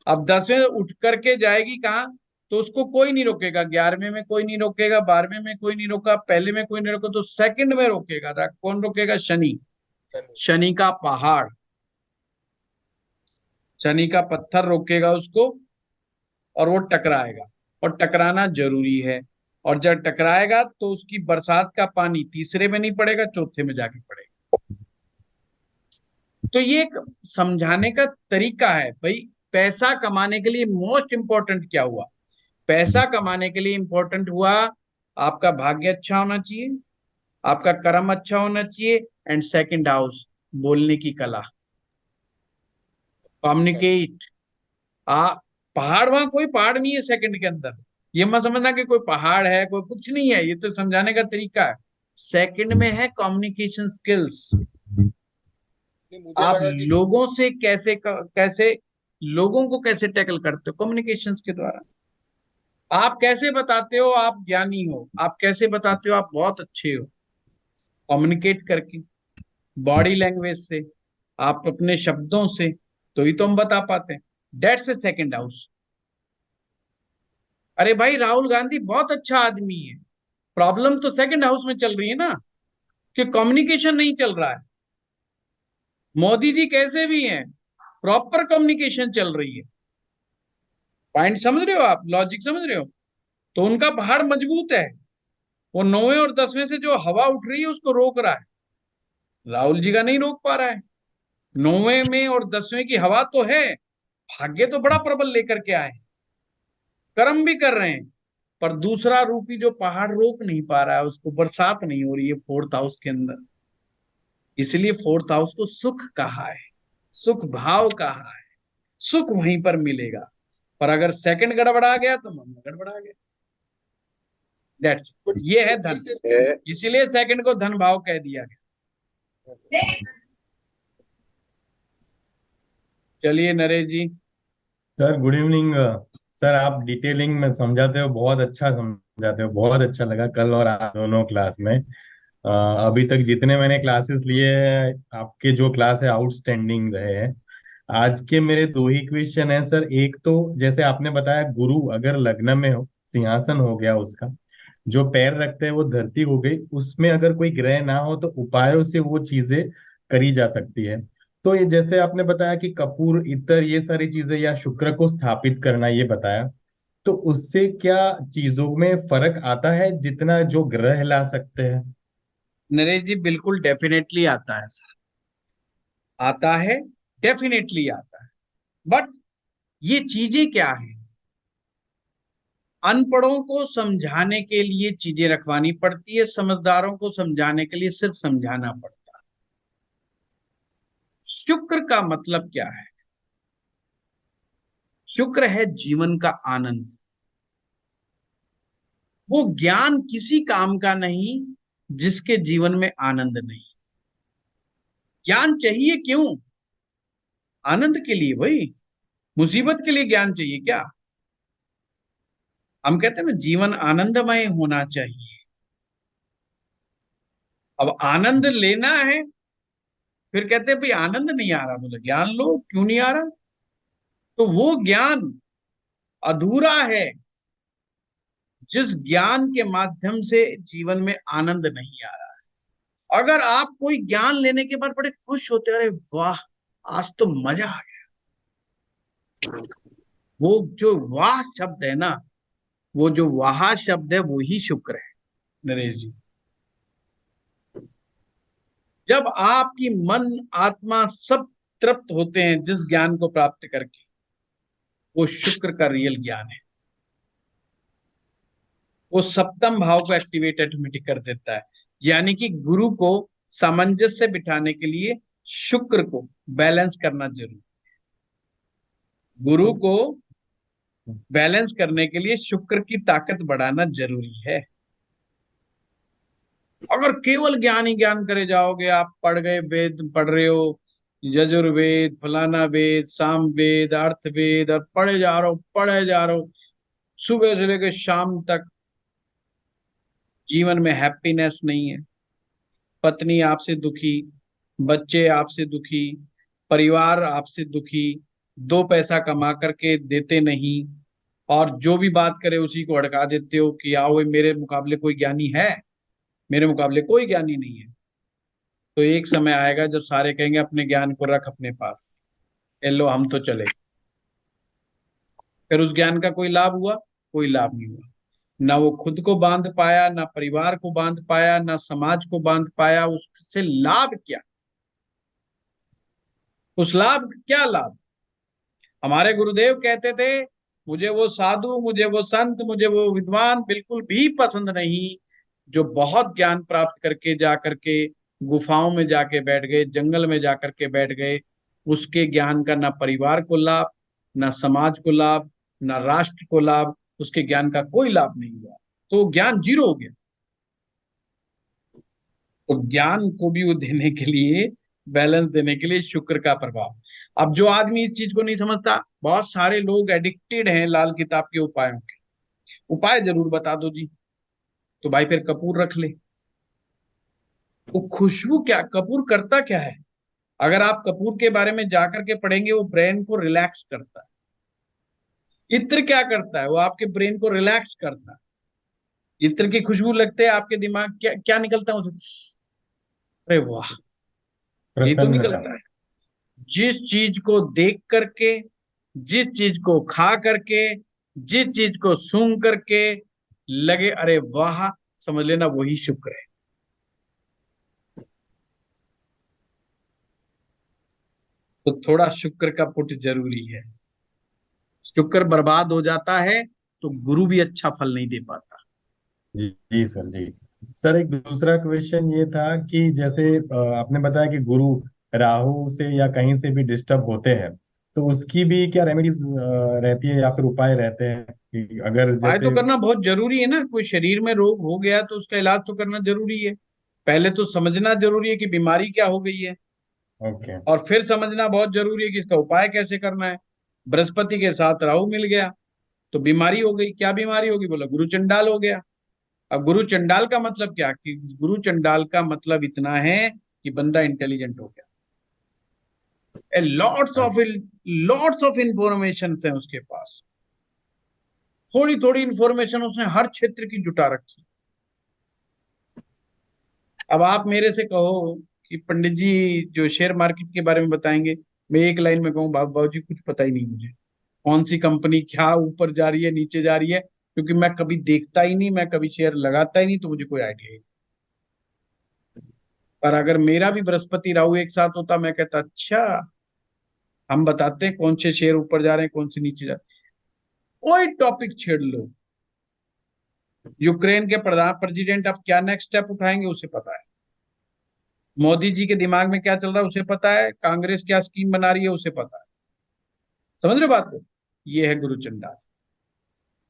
अब 10वें उठ करके जाएगी कहाँ, तो उसको कोई नहीं रोकेगा। 11वें में कोई नहीं रोकेगा, 12वें में कोई नहीं रोका, पहले में कोई नहीं रोका, तो सेकंड में रोकेगा। कौन रोकेगा, शनि। शनि का पहाड़, शनि का पत्थर रोकेगा उसको, और वो टकराएगा। और टकराना जरूरी है। और जब टकराएगा तो उसकी बरसात का पानी तीसरे में नहीं पड़ेगा, चौथे में जाके पड़ेगा। तो ये एक समझाने का तरीका है भाई। पैसा कमाने के लिए मोस्ट इंपॉर्टेंट क्या हुआ, पैसा कमाने के लिए इंपॉर्टेंट हुआ आपका भाग्य अच्छा होना चाहिए, आपका कर्म अच्छा होना चाहिए, एंड सेकंड हाउस, बोलने की कला, कम्युनिकेट। आ पहाड़, वहां कोई पहाड़ नहीं है सेकंड के अंदर। ये मत समझना कि कोई पहाड़ है, कोई कुछ नहीं है, ये तो समझाने का तरीका है। सेकंड में है कम्युनिकेशन स्किल्स। मुझे आप लगा कि लोगों से कैसे लोगों को कैसे टैकल करते हो, कम्युनिकेशंस के द्वारा। आप कैसे बताते हो आप ज्ञानी हो, आप कैसे बताते हो आप बहुत अच्छे हो, कम्युनिकेट करके, बॉडी लैंग्वेज से, आप अपने शब्दों से, तो ही तो हम बता पाते हैं। डेट्स ए सेकंड हाउस। अरे भाई राहुल गांधी बहुत अच्छा आदमी है, प्रॉब्लम तो सेकंड हाउस में चल रही है ना, कि कम्युनिकेशन नहीं चल रहा है। मोदी जी कैसे भी हैं, प्रॉपर कम्युनिकेशन चल रही है। पॉइंट समझ रहे हो आप, लॉजिक समझ रहे हो। तो उनका पहाड़ मजबूत है। वो 9वें और 10वें से जो हवा उठ रही है उसको रोक रहा है, राहुल जी का नहीं रोक पा रहा है। 9वें में और 10वें की हवा तो है, भाग्य तो बड़ा प्रबल लेकर के आए, कर्म भी कर रहे हैं, पर दूसरा रूपी जो पहाड़ रोक नहीं पा रहा है उसको, बरसात नहीं हो रही है फोर्थ हाउस के अंदर। इसलिए फोर्थ हाउस को सुख कहा है, सुख भाव कहा है। सुख वहीं पर मिलेगा, पर अगर सेकंड गड़बड़ा गया तो मन गड़बड़ा गया। दैट्स, ये है कुंडली धन। से इसीलिए सेकंड को धन भाव कह दिया गया। चलिए Naresh ji. Sir good evening. Sir आप डिटेलिंग में समझाते हो, बहुत अच्छा समझाते हो, बहुत अच्छा लगा कल और आज दोनों क्लास में। अभी तक जितने मैंने क्लासेस लिए हैं आपके जो क्लास है आउटस्टैंडिंग रहे हैं। आज के मेरे दो ही क्वेश्चन है सर। एक तो जैसे आपने बताया गुरु अगर लग्न में हो, सिंहासन हो गया उसका, जो पैर रखते हैं वो धरती हो गई, उसमें अगर कोई ग्रह ना हो तो उपायों से वो चीजें करी जा सकती है। तो ये जैसे आपने बताया कि कपूर इत्र ये सारी चीजें या शुक्र को स्थापित करना ये बताया, तो उससे क्या चीजों में फर्क आता है जितना जो ग्रह ला सकते हैं? नरेश जी बिल्कुल डेफिनेटली आता है सर, आता है, डेफिनेटली आता है। बट ये चीजें क्या है, अनपढ़ों को समझाने के लिए चीजें रखवानी पड़ती है, समझदारों को समझाने के लिए सिर्फ समझाना पड़ता है। शुक्र का मतलब क्या है? शुक्र है जीवन का आनंद। वो ज्ञान किसी काम का नहीं जिसके जीवन में आनंद नहीं। ज्ञान चाहिए क्यों? आनंद के लिए भाई। मुसीबत के लिए ज्ञान चाहिए क्या? हम कहते हैं ना जीवन आनंदमय होना चाहिए। अब आनंद लेना है, फिर कहते हैं भाई आनंद नहीं आ रहा, बोले ज्ञान लो, क्यों नहीं आ रहा? तो वो ज्ञान अधूरा है जिस ज्ञान के माध्यम से जीवन में आनंद नहीं आ रहा। अगर आप कोई ज्ञान लेने के बाद बड़े खुश होते, अरे वाह आज तो मजा आ गया, वो जो वाह शब्द है ना, वो जो वाह शब्द है वो ही शुक्र है नरेश जी। जब आपकी मन आत्मा सब तृप्त होते हैं जिस ज्ञान को प्राप्त करके, वो शुक्र का रियल ज्ञान है। वो सप्तम भाव को एक्टिवेट ऑटोमेटिक कर देता है। यानी कि गुरु को सामंजस्य बिठाने के लिए शुक्र को बैलेंस करना जरूरी। गुरु को बैलेंस करने के लिए शुक्र की ताकत बढ़ाना जरूरी है। अगर केवल ज्ञान ही ज्ञान करे जाओगे, आप पढ़ गए, वेद पढ़ रहे हो, यजुर्वेद, फलाना वेद, साम वेद, अर्थ वेद, और पढ़े जा रहे हो, पढ़े जा रहे हो, सुबह से लेकर शाम तक, जीवन में हैप्पीनेस नहीं है। पत्नी आपसे दुखी, बच्चे आपसे दुखी, परिवार आपसे दुखी, दो पैसा कमा करके देते नहीं, और जो भी बात करे उसी को अड़का देते हो कि आओ मेरे मुकाबले कोई ज्ञानी है, मेरे मुकाबले कोई ज्ञानी नहीं है। तो एक समय आएगा जब सारे कहेंगे अपने ज्ञान को रख अपने पास, ए लो हम तो चले। फिर उस ज्ञान का कोई लाभ हुआ? कोई लाभ नहीं हुआ। ना वो खुद को बांध पाया, ना परिवार को बांध पाया, ना समाज को बांध पाया। उससे लाभ क्या? उस लाभ क्या लाभ? हमारे गुरुदेव कहते थे, मुझे वो साधु, मुझे वो संत, मुझे वो विद्वान बिल्कुल भी पसंद नहीं जो बहुत ज्ञान प्राप्त करके जा करके गुफाओं में जाके बैठ गए, जंगल में जा करके बैठ गए। उसके ज्ञान का ना परिवार को लाभ, ना समाज को लाभ, ना राष्ट्र को लाभ, उसके ज्ञान का कोई लाभ नहीं हुआ। तो ज्ञान जीरो हो गया। तो ज्ञान को भी वो देने के लिए, बैलेंस देने के लिए शुक्र का प्रभाव। अब जो आदमी इस चीज को नहीं समझता, बहुत सारे लोग एडिक्टेड हैं लाल किताब के उपायों के। उपाय जरूर बता दो जी, तो भाई फिर कपूर रख ले। वो खुशबू क्या, कपूर करता क्या है? अगर आप कपूर के बारे में जाकर के पढ़ेंगे, वो ब्रेन को रिलैक्स करता है। इत्र क्या करता है? वो आपके ब्रेन को रिलैक्स करता है। इत्र की खुशबू लगते है आपके दिमाग, क्या क्या निकलता है उसे? अरे वाह, ये तो प्रसन्नता। निकलता है। जिस चीज को देख करके, जिस चीज को खा करके, जिस चीज को सूंघ करके लगे अरे वाह, समझ लेना वही शुक्र है। तो थोड़ा शुक्र का पुट जरूरी है। शुक्र बर्बाद हो जाता है तो गुरु भी अच्छा फल नहीं दे पाता। जी जी सर जी। सर एक दूसरा क्वेश्चन ये था कि जैसे आपने बताया कि गुरु राहु से या कहीं से भी डिस्टर्ब होते हैं, तो उसकी भी क्या रेमेडीज रहती है या फिर उपाय रहते हैं कि अगर उपाय तो जैसे। करना बहुत जरूरी है ना। कोई शरीर में रोग हो गया तो उसका इलाज तो करना जरूरी है। पहले तो समझना जरूरी है कि बीमारी क्या हो गई है, ओके। और फिर समझना बहुत जरूरी है कि इसका उपाय कैसे करना है। बृहस्पति के साथ राहु मिल गया तो बीमारी हो गई। क्या बीमारी होगी? बोला गुरु चंडाल हो गया। अब गुरु चंडाल का मतलब क्या? कि गुरु चंडाल का मतलब इतना है कि बंदा इंटेलिजेंट हो गया, लॉट्स ऑफ इंफॉर्मेशन है उसके पास, थोड़ी थोड़ी इंफॉर्मेशन उसने हर क्षेत्र की जुटा रखी। अब आप मेरे से कहो कि पंडित जी जो शेयर मार्केट के बारे में बताएंगे, मैं एक लाइन में कहूँ बाबू जी कुछ पता ही नहीं मुझे। कौन सी कंपनी क्या ऊपर जा रही है नीचे जा रही है, क्योंकि मैं कभी देखता ही नहीं, मैं कभी शेयर लगाता ही नहीं, तो मुझे कोई आइडिया ही नहीं। पर अगर मेरा भी बृहस्पति राहु एक साथ होता, मैं कहता अच्छा, हम बताते हैं कौन से शेयर ऊपर जा रहे हैं कौन से नीचे जा रहे हैं। कोई टॉपिक छेड़ लो, यूक्रेन के प्रधान प्रेसिडेंट अब क्या नेक्स्ट स्टेप उठाएंगे उसे पता है, मोदी जी के दिमाग में क्या चल रहा है उसे पता है, कांग्रेस क्या स्कीम बना रही है उसे पता है। समझ रहे हो बात को? ये है गुरु चंडाल।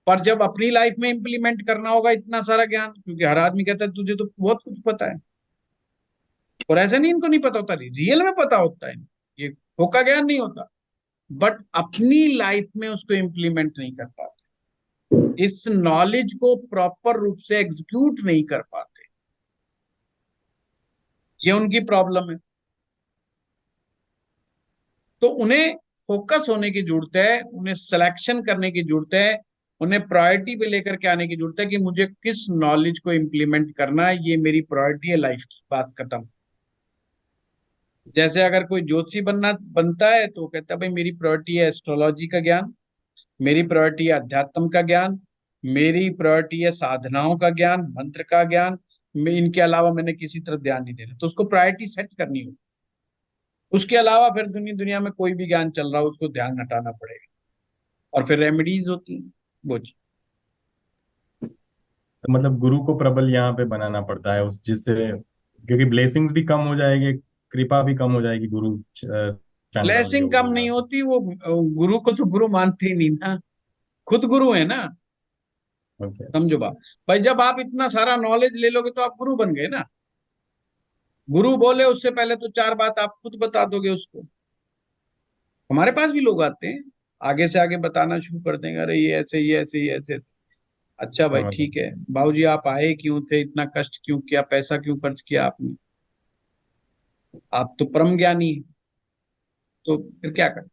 पर जब अपनी लाइफ में इंप्लीमेंट करना होगा इतना सारा ज्ञान, क्योंकि हर आदमी कहता है तुझे तो बहुत कुछ पता है, और ऐसा नहीं इनको नहीं पता होता, रियल में पता होता है, ये फोका ज्ञान नहीं होता, बट अपनी लाइफ में उसको इंप्लीमेंट नहीं कर पाते, इस नॉलेज को प्रॉपर रूप से एग्जीक्यूट नहीं कर पाते, ये उनकी प्रॉब्लम है। तो उन्हें फोकस होने की जरूरत है, उन्हें सिलेक्शन करने की जरूरत है, उन्हें प्रायोरिटी पे लेकर के आने की जरूरत है कि मुझे किस नॉलेज को इंप्लीमेंट करना है, ये मेरी प्रायोरिटी है लाइफ की, बात खत्म। जैसे अगर कोई ज्योतिषी बनता है तो कहता है भाई मेरी प्रायोरिटी है एस्ट्रोलॉजी का ज्ञान, मेरी प्रायोरिटी है अध्यात्म का ज्ञान, मेरी प्रायोरिटी है साधनाओं का ज्ञान, मंत्र का ज्ञान, मैं इनके अलावा मैंने किसी तरफ ध्यान नहीं देना, तो उसको प्रायोरिटी सेट करनी होगी। उसके अलावा फिर दुनिया दुनिया में कोई भी ज्ञान चल रहा हो उसको ध्यान हटाना पड़ेगा, और फिर रेमेडीज होती हैं वो जी। तो मतलब गुरु को प्रबल यहाँ पे बनाना पड़ता है उस जिससे, क्योंकि ब्लेसिंग्स भी कम हो जाएगी, कृपा भी कम हो जाएगी गुरु चैनल जो ब्लेसिंग कम नहीं होगा। होती, वो गुरु को तो गुरु मानते ही नहीं ना, खुद गुरु है ना। ओके। समझो बात, भाई जब आप इतना सारा नॉलेज ले लोगे तो आप गुरु बन गए ना। गुरु बोले उससे पहले तो चार बात आप खुद बता दोगे उसको। हमारे पास भी लोग आते हैं, आगे से आगे बताना शुरू कर देंगे, अरे ये ऐसे ये ऐसे ये ऐसे ऐसे। अच्छा भाई समझ ठीक है, बाबूजी आप आए क्यों थे, इतना कष्ट क्यों किया, पैसा क्यों खर्च किया आपने, आप तो परम ज्ञानी हैं, तो फिर क्या कर,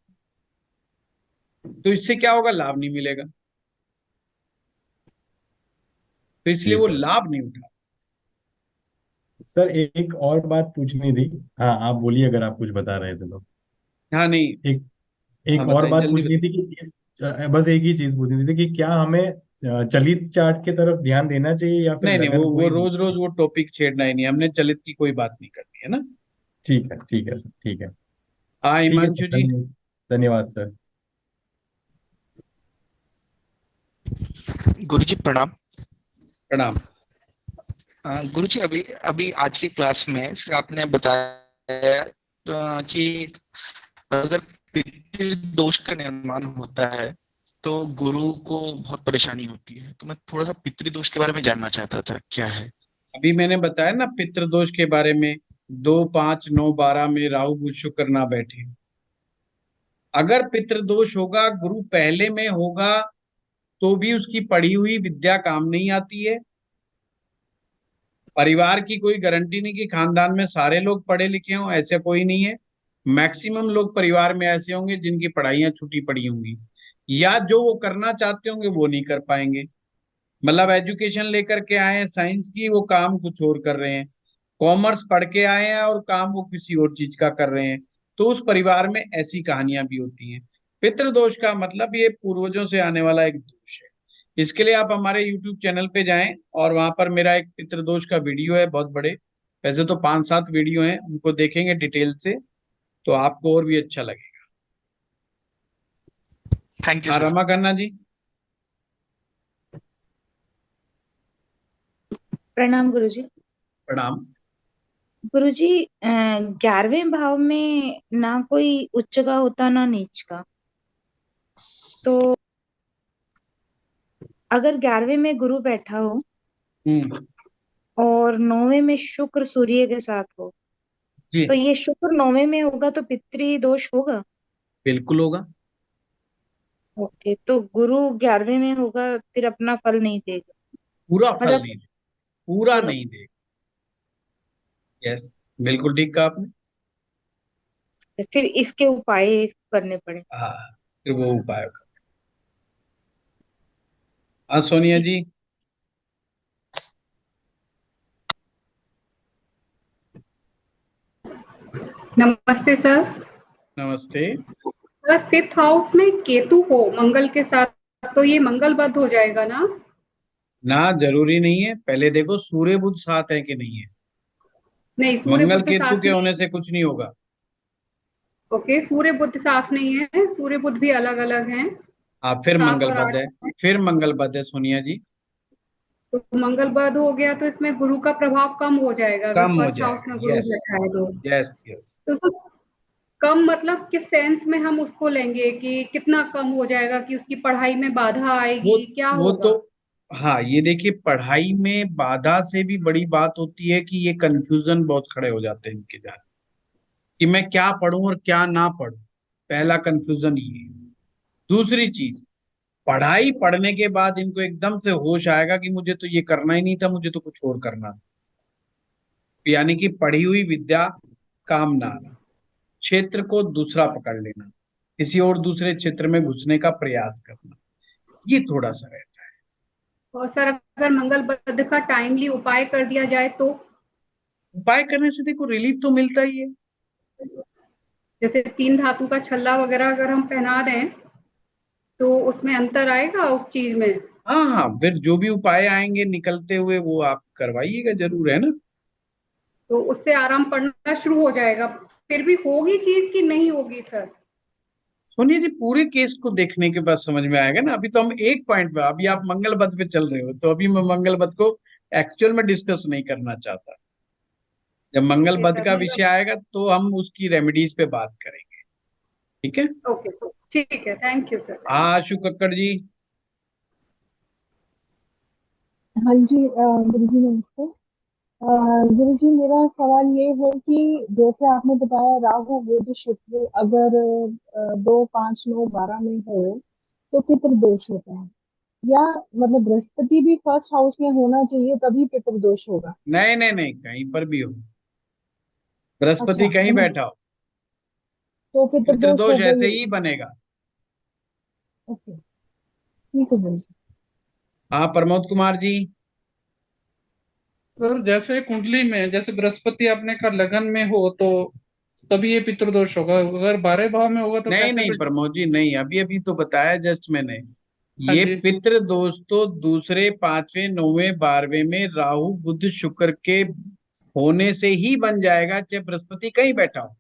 तो इससे क्या होगा, लाभ नहीं मिलेगा, तो इसलिए जी वो सर। लाभ नहीं उठा। सर एक और बात पूछनी थी। हाँ आप बोलिए, अगर आप कुछ बता रहे थे तो। हाँ नहीं, एक हाँ एक और बताइए बात जल्दी पूछनी बताइए। थी कि बस एक ही चीज पूछनी थी कि क्या हमें चलित चार्ट की तरफ ध्यान देना चाहिए या फिर नहीं नहीं, वो लगन वो पूरी। रोज रोज वो टॉपिक छेड़ना ही नहीं, हमने चलित की कोई बात नहीं करनी है ना। ठीक है सर, ठीक है। हाँ ठीक है सर, हिमांशु जी। धन्यवाद सर। गुरुजी प्रणाम। प्रणाम। गुरुजी अभी अभी आज की क्लास में फिर आपने बताया कि अगर पितृदोष का निर्माण होता है तो गुरु को बहुत परेशानी होती है, तो मैं थोड़ा सा पितृदोष के बारे में जानना चाहता था, क्या है? अभी मैंने बताया ना पितृदोष के बारे में, 2 5 9 12 में राहु बुध शुक्र ना बैठे, अगर पितृदोष होगा, गुरु पहले में होगा, तो भी उसकी पढ़ी हुई विद्या काम नहीं आती है। परिवार की कोई गारंटी नहीं कि खानदान में सारे लोग पढ़े लिखे हों, ऐसे कोई नहीं है। मैक्सिमम लोग परिवार में ऐसे होंगे जिनकी पढ़ाइयां छूटी पड़ी होंगी, या जो वो करना चाहते होंगे वो नहीं कर पाएंगे। मतलब एजुकेशन लेकर के आए हैं साइंस की, वो काम कुछ और कर रहे हैं, कॉमर्स पढ़ के आए हैं और काम वो किसी और चीज का कर रहे हैं। तो उस परिवार में ऐसी कहानियां भी होती हैं। पितृदोष का मतलब ये पूर्वजों से आने वाला एक दोष है। इसके लिए आप हमारे YouTube चैनल पे जाएं, और वहां पर मेरा एक पितृदोष का वीडियो है बहुत बड़े, वैसे तो 5 7 वीडियो हैं, उनको देखेंगे डिटेल से तो आपको और भी अच्छा लगेगा। थैंक यू हाँ सर। रमा खन्ना जी। प्रणाम गुरुजी। प्रणाम। गुरुजी 11वें भाव में ना कोई उच्च का होता ना नीच का, तो अगर 11वें में गुरु बैठा हो हम्म। और 9वें में शुक्र सूर्य के साथ हो, जी तो ये शुक्र 9वें में होगा तो पितृ दोष होगा। बिल्कुल होगा। ओके, तो गुरु 11वें में होगा फिर अपना फल नहीं देगा, पूरा फल मतलब नहीं दे, पूरा पूरा। नहीं दे। यस, बिल्कुल ठीक कहा आपने। फिर इसके उपाय करने पड़े। हाँ, फिर वो उपाय होगा। हाँ सोनिया जी। नमस्ते सर। नमस्ते। अगर फिफ्थ हाउस में केतु हो मंगल के साथ तो ये मंगल बद हो जाएगा ना? ना, जरूरी नहीं है, पहले देखो सूर्य बुध साथ है कि नहीं है। नहीं, सूर्य मंगल बुध केतु साथ के नहीं। होने से कुछ नहीं होगा। ओके, सूर्य बुध साथ नहीं है, सूर्य बुध भी अलग अलग हैं, हाँ, फिर 7 मंगल और बद 8 है। हैं। फिर मंगल बद है सोनिया जी। तो मंगल बद हो गया तो इसमें गुरु का प्रभाव कम हो जाएगा अगर कम हो फर्स्ट हाउस जाएगा, में गुरु यस। बैठा है तो। Yes yes. तो उसको कम मतलब किस सेंस में हम उसको लेंगे कि कितना कम हो जाएगा, कि उसकी पढ़ाई में बाधा वो आएगी, क्या वो तो, होगा? हाँ ये देखिए, पढ़ाई में बाधा से भी बड़ी बात होती है कि ये कंफ्यूजन बहुत खड़े हो जाते हैं इनके जान, कि मैं क्या पढूं और क्या ना पढूं। पहला कंफ्यूजन ये है। दूसरी चीज, पढ़ाई पढ़ने के बाद इनको एकदम से होश आएगा कि मुझे तो ये करना ही नहीं था, मुझे तो कुछ और करना था। यानी कि पढ़ी हुई विद्या काम ना आना, क्षेत्र को दूसरा पकड़ लेना, किसी और दूसरे क्षेत्र में घुसने का प्रयास करना, ये थोड़ा सा रहता है। और सर अगर मंगल बद का टाइमली उपाय कर दिया जाए तो? उपाय करने से देखो रिलीफ तो मिलता ही है। जैसे 3 धातु का छल्ला वगैरह अगर हम पहना दें तो उसमें अंतर आएगा उस चीज में? हाँ हाँ, फिर जो भी उपाय आएंगे निकलते हुए वो आप करवाइएगा, जरूर, है ना। तो उससे आराम पड़ना शुरू हो जाएगा। फिर भी होगी चीज कि नहीं होगी सर? सोनिया जी, पूरे केस को देखने के बाद समझ में आएगा ना। अभी तो हम एक पॉइंट पे, अभी आप मंगल बद पे चल रहे हो, तो अभी मैं मंगल बद को एक्चुअल में डिस्कस नहीं करना चाहता। जब मंगल ओके बद सर, का मंगल। विषय आएगा तो हम उसकी रेमेडीज पे बात करेंगे, ठीक है। ओके सर, ठीक है, थैंक यू सर, थैंक हाँ, आशु कक्कड़ जी। हाँ जी, गुरु जी नमस्ते। गुरु जी मेरा सवाल ये है कि जैसे आपने बताया राहु बुध शुक्र अगर 2 5 9 12 में हो तो पितृदोष होता है, या मतलब बृहस्पति भी फर्स्ट हाउस में होना चाहिए तभी पितृदोष होगा? नहीं नहीं नहीं, कहीं पर भी हो, बृहस्पति अच्छा, कहीं मतलब बैठा हो, तो पितृदोष पितृदोष होगा ऐसे ही। ही बनेगा। ओके, ठीक है गुरु जी। हाँ, प्रमोद कुमार जी। सर जैसे कुंडली में जैसे बृहस्पति आपने का लगन में हो तो तभी ये पितृदोष होगा, अगर 12 भाव में होगा तो नहीं कैसे नहीं फिर? प्रमोद जी, नहीं, अभी अभी तो बताया जस्ट मैंने। हाँ ये जी। पितृ दोष तो दूसरे, पांचवें, नौवें, 12वें में राहु बुध शुक्र के होने से ही बन जाएगा, चाहे बृहस्पति कहीं बैठा हो।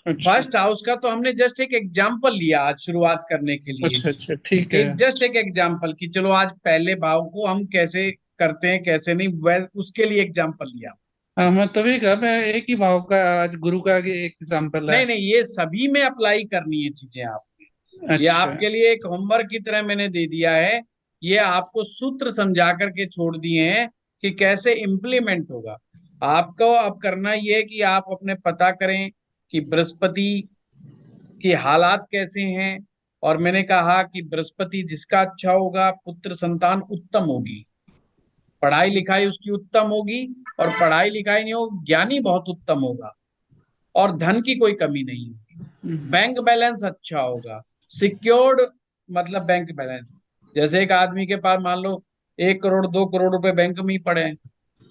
अच्छा फर्स्ट हाउस का तो हमने जस्ट एक एग्जाम्पल लिया आज शुरुआत करने के लिए। अच्छा अच्छा, ठीक है। एक जस्ट एक एग्जाम्पल कि चलो आज पहले भाव को हम कैसे करते हैं कैसे नहीं, वैसे उसके लिए एग्जाम्पल लिया। हाँ, मैं तभी कहा, मैं एक ही भाव का आज गुरु का आगे एक एग्जाम्पल है। नहीं नहीं, ये सभी में अप्लाई करनी है चीजें आप। ये अच्छा। आपके लिए एक होमवर्क की तरह मैंने दे दिया है। ये आपको सूत्र समझा करके छोड़ दिए हैं कि कैसे इम्प्लीमेंट होगा। आपको अब करना ये है कि आप अपने पता करें कि बृहस्पति की हालात कैसे हैं। और मैंने कहा कि बृहस्पति जिसका अच्छा होगा, पुत्र संतान उत्तम होगी, पढ़ाई लिखाई उसकी उत्तम होगी, और पढ़ाई लिखाई नहीं हो, ज्ञानी बहुत उत्तम होगा, और धन की कोई कमी नहीं होगी, बैंक बैलेंस अच्छा होगा, सिक्योर्ड, मतलब बैंक बैलेंस। जैसे एक आदमी के पास मान लो 1 करोड़ 2 करोड़ रुपए बैंक में ही पड़े हैं,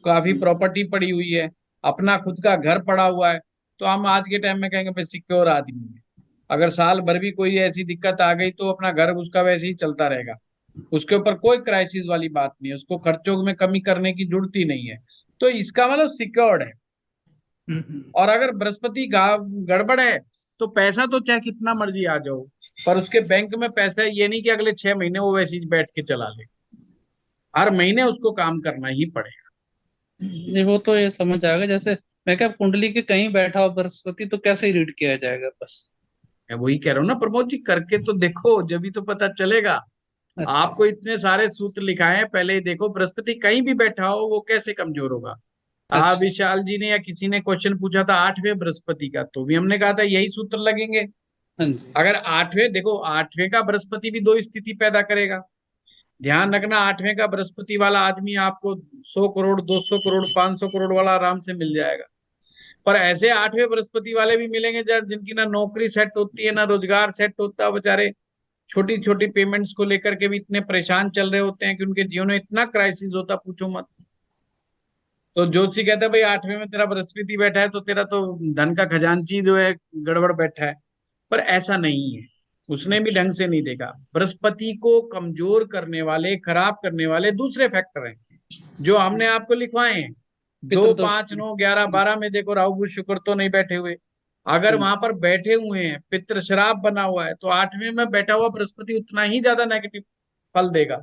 काफी प्रॉपर्टी पड़ी हुई है, अपना खुद का घर पड़ा हुआ है, तो हम आज के टाइम में कहेंगे भाई सिक्योर आदमी है। अगर साल भर भी कोई ऐसी दिक्कत आ गई तो अपना घर उसका वैसे ही चलता रहेगा, उसके ऊपर कोई क्राइसिस वाली बात नहीं है, उसको खर्चों में कमी करने की जरूरत ही नहीं है। तो इसका मतलब सिक्योर्ड है। और अगर बृहस्पति गड़बड़ है तो पैसा तो चाहे कितना मर्जी आ जाओ, पर उसके बैंक में पैसा है, ये नहीं कि अगले 6 महीने वो वैसे ही बैठ के चला ले, हर महीने उसको काम करना ही पड़ेगा। नहीं, वो तो ये समझ आएगा। जैसे मैं क्या कुंडली के कहीं बैठा हो बृहस्पति तो कैसे रीड किया जाएगा बस? मैं वही कह रहा हूँ ना प्रमोद जी, करके तो देखो, जब भी तो पता चलेगा। अच्छा आपको इतने सारे सूत्र लिखाए हैं, पहले ही देखो बृहस्पति कहीं भी बैठा हो वो कैसे कमजोर होगा। अच्छा। विशाल जी ने या किसी ने क्वेश्चन पूछा था 8वें बृहस्पति का, तो भी हमने कहा था यही सूत्र लगेंगे। हाँ जी। अगर 8वें, देखो 8वें का बृहस्पति भी दो स्थिति पैदा करेगा। ध्यान रखना, 8वें का बृहस्पति वाला आदमी आपको 100 करोड़ 200 करोड़ 500 करोड़ वाला आराम से मिल जाएगा। पर ऐसे 8वें बृहस्पति वाले भी मिलेंगे जब जिनकी ना नौकरी सेट होती है ना रोजगार सेट होता है, बेचारे छोटी छोटी पेमेंट्स को लेकर के भी इतने परेशान चल रहे होते हैं कि उनके जीवन में इतना क्राइसिस होता, पूछो मत। तो जोशी कहता है भाई 8वें में तेरा बृहस्पति बैठा है तो तेरा तो धन का खजांची जो है गड़बड़ बैठा है, पर ऐसा नहीं है। उसने भी ढंग से नहीं देखा। बृहस्पति को कमजोर करने वाले, खराब करने वाले दूसरे फैक्टर हैं जो हमने आपको लिखवाए हैं। 2, पितृदोष। 5, 9, 11, 12 में देखो राहु बुध शुक्र तो नहीं बैठे हुए। अगर वहां पर बैठे हुए हैं, पितृ श्राप बना हुआ है, तो 8वें में बैठा हुआ बृहस्पति उतना ही ज्यादा नेगेटिव फल देगा,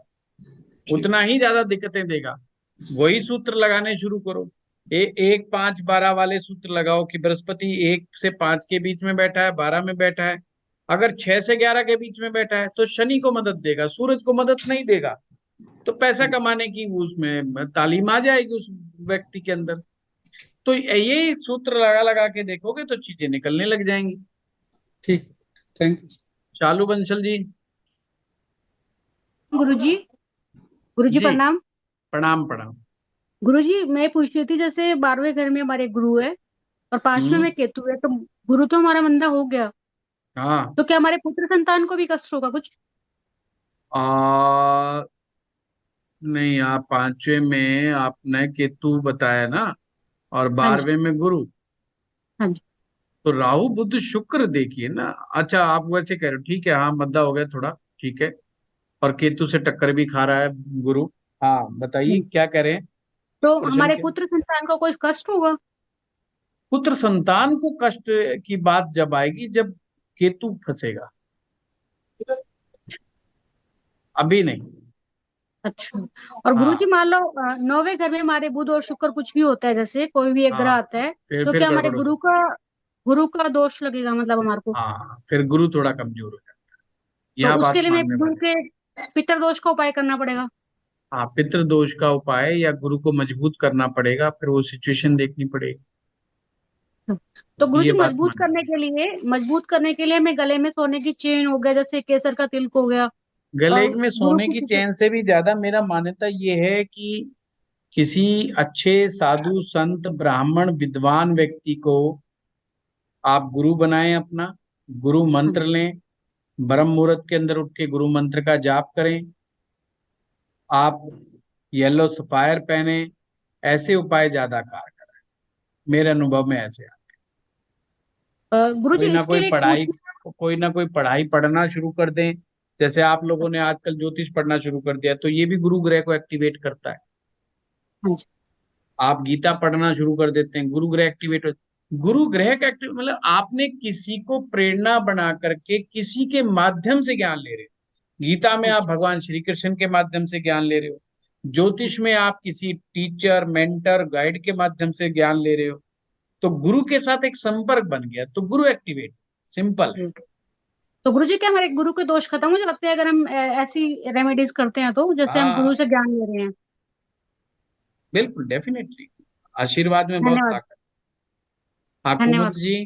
उतना ही ज्यादा दिक्कतें देगा। वही सूत्र लगाने शुरू करो। 1, 5, 12 वाले सूत्र लगाओ कि बृहस्पति 1 से 5 के बीच में बैठा है, 12 में बैठा है। अगर 6 से 11 के बीच में बैठा है तो शनि को मदद देगा, सूरज को मदद नहीं देगा। तो पैसा कमाने की उसमें तालीम आ जाएगी उस व्यक्ति के अंदर। तो यही सूत्र लगा लगा के देखोगे तो चीजें निकलने लग जाएंगी। ठीक, थैंक यू। चालू बंसल जी। गुरुजी, गुरुजी जी प्रणाम। प्रणाम प्रणाम। गुरुजी मैं पूछ रही थी, जैसे 12वें घर में हमारे गुरु है और 5वें हम्म। में केतु है, तो गुरु तो हमारा मंदा हो गया, हाँ। तो क्या हमारे पुत्र संतान को भी कष्ट होगा कुछ? आ, नहीं, आप 5वें में आपने केतु बताया ना, और हाँ जी, 12वें में गुरु। हाँ जी। तो राहु बुध शुक्र देखिए ना। अच्छा, आप वैसे कह रहे हो, ठीक है, हाँ मद्दा हो गया थोड़ा, ठीक है। और केतु से टक्कर भी खा रहा है गुरु। हाँ बताइए हम्म। क्या कह रहे हैं, तो प्रश्न हमारे क्या। पुत्र संतान को कोई कष्ट होगा? पुत्र संतान को कष्ट की बात जब आएगी जब केतु फंसेगा, अभी नहीं। अच्छा। और गुरुजी हाँ मान लो 9वें घर में हमारे बुध और शुक्र कुछ भी होता है, जैसे कोई भी एक ग्रह हाँ, आता है, फिर तो फिर क्या हमारे गड़बड़ हो गुरु जाती का दोष लगेगा मतलब हमारे को? है। हाँ, फिर गुरु थोड़ा कमजोर हो जाता है, तो यह उसके बात लिए मैं मानने गुरु वाले। के पितर दोष का उपाय करना पड़ेगा? हाँ, पितृदोष का उपाय या गुरु को मजबूत करना पड़ेगा, फिर वो सिचुएशन देखनी पड़ेगी। तो ये गुरुजी बात माननी। मजबूत करने के लिए मैं गले में सोने की चेन हो गया, जैसे केसर का तिलक हो गया, गले और में गुरु सोने की की चैन से भी ज्यादा मेरा मान्यता ये है कि किसी अच्छे साधु संत ब्राह्मण विद्वान व्यक्ति को आप गुरु बनाएं अपना, गुरु हाँ मंत्र जी। लें, ब्रह्म मुहूर्त के अंदर उठ के गुरु मंत्र का जाप करें, आप येलो सफायर पहने, ऐसे उपाय ज्यादा कारगर है मेरे अनुभव में। ऐसे गुरुजी कोई ना इसके कोई लिए पढ़ाई, पूछना। कोई ना कोई पढ़ाई पढ़ना शुरू कर दें। जैसे आप लोगों ने आजकल ज्योतिष पढ़ना शुरू कर दिया, तो ये भी गुरु ग्रह को एक्टिवेट करता है। हाँ जी। आप गीता पढ़ना शुरू कर देते हैं, गुरु ग्रह एक्टिवेट हो। गुरु ग्रह का एक्टिव मतलब आपने किसी को प्रेरणा बना करके किसी के माध्यम से ज्ञान ले रहे हो। गीता में हाँ आप जी। भगवान श्री कृष्ण के माध्यम से ज्ञान ले रहे हो, ज्योतिष में आप किसी टीचर मेंटर गाइड के माध्यम से ज्ञान ले रहे हो। तो गुरु के साथ एक संपर्क बन गया, तो गुरु एक्टिवेट, सिंपल है। हम्म। तो गुरुजी क्या हमारे गुरु के दोष खत्म हो जाते हैं अगर हम ऐसी रेमेडीज करते हैं, तो जैसे हम गुरु हाँ से ज्ञान ले रहे हैं? बिल्कुल, डेफिनेटली, आशीर्वाद में बहुत धन्यवाद। ताकत। हाँ कुमुद धन्यवाद। जी,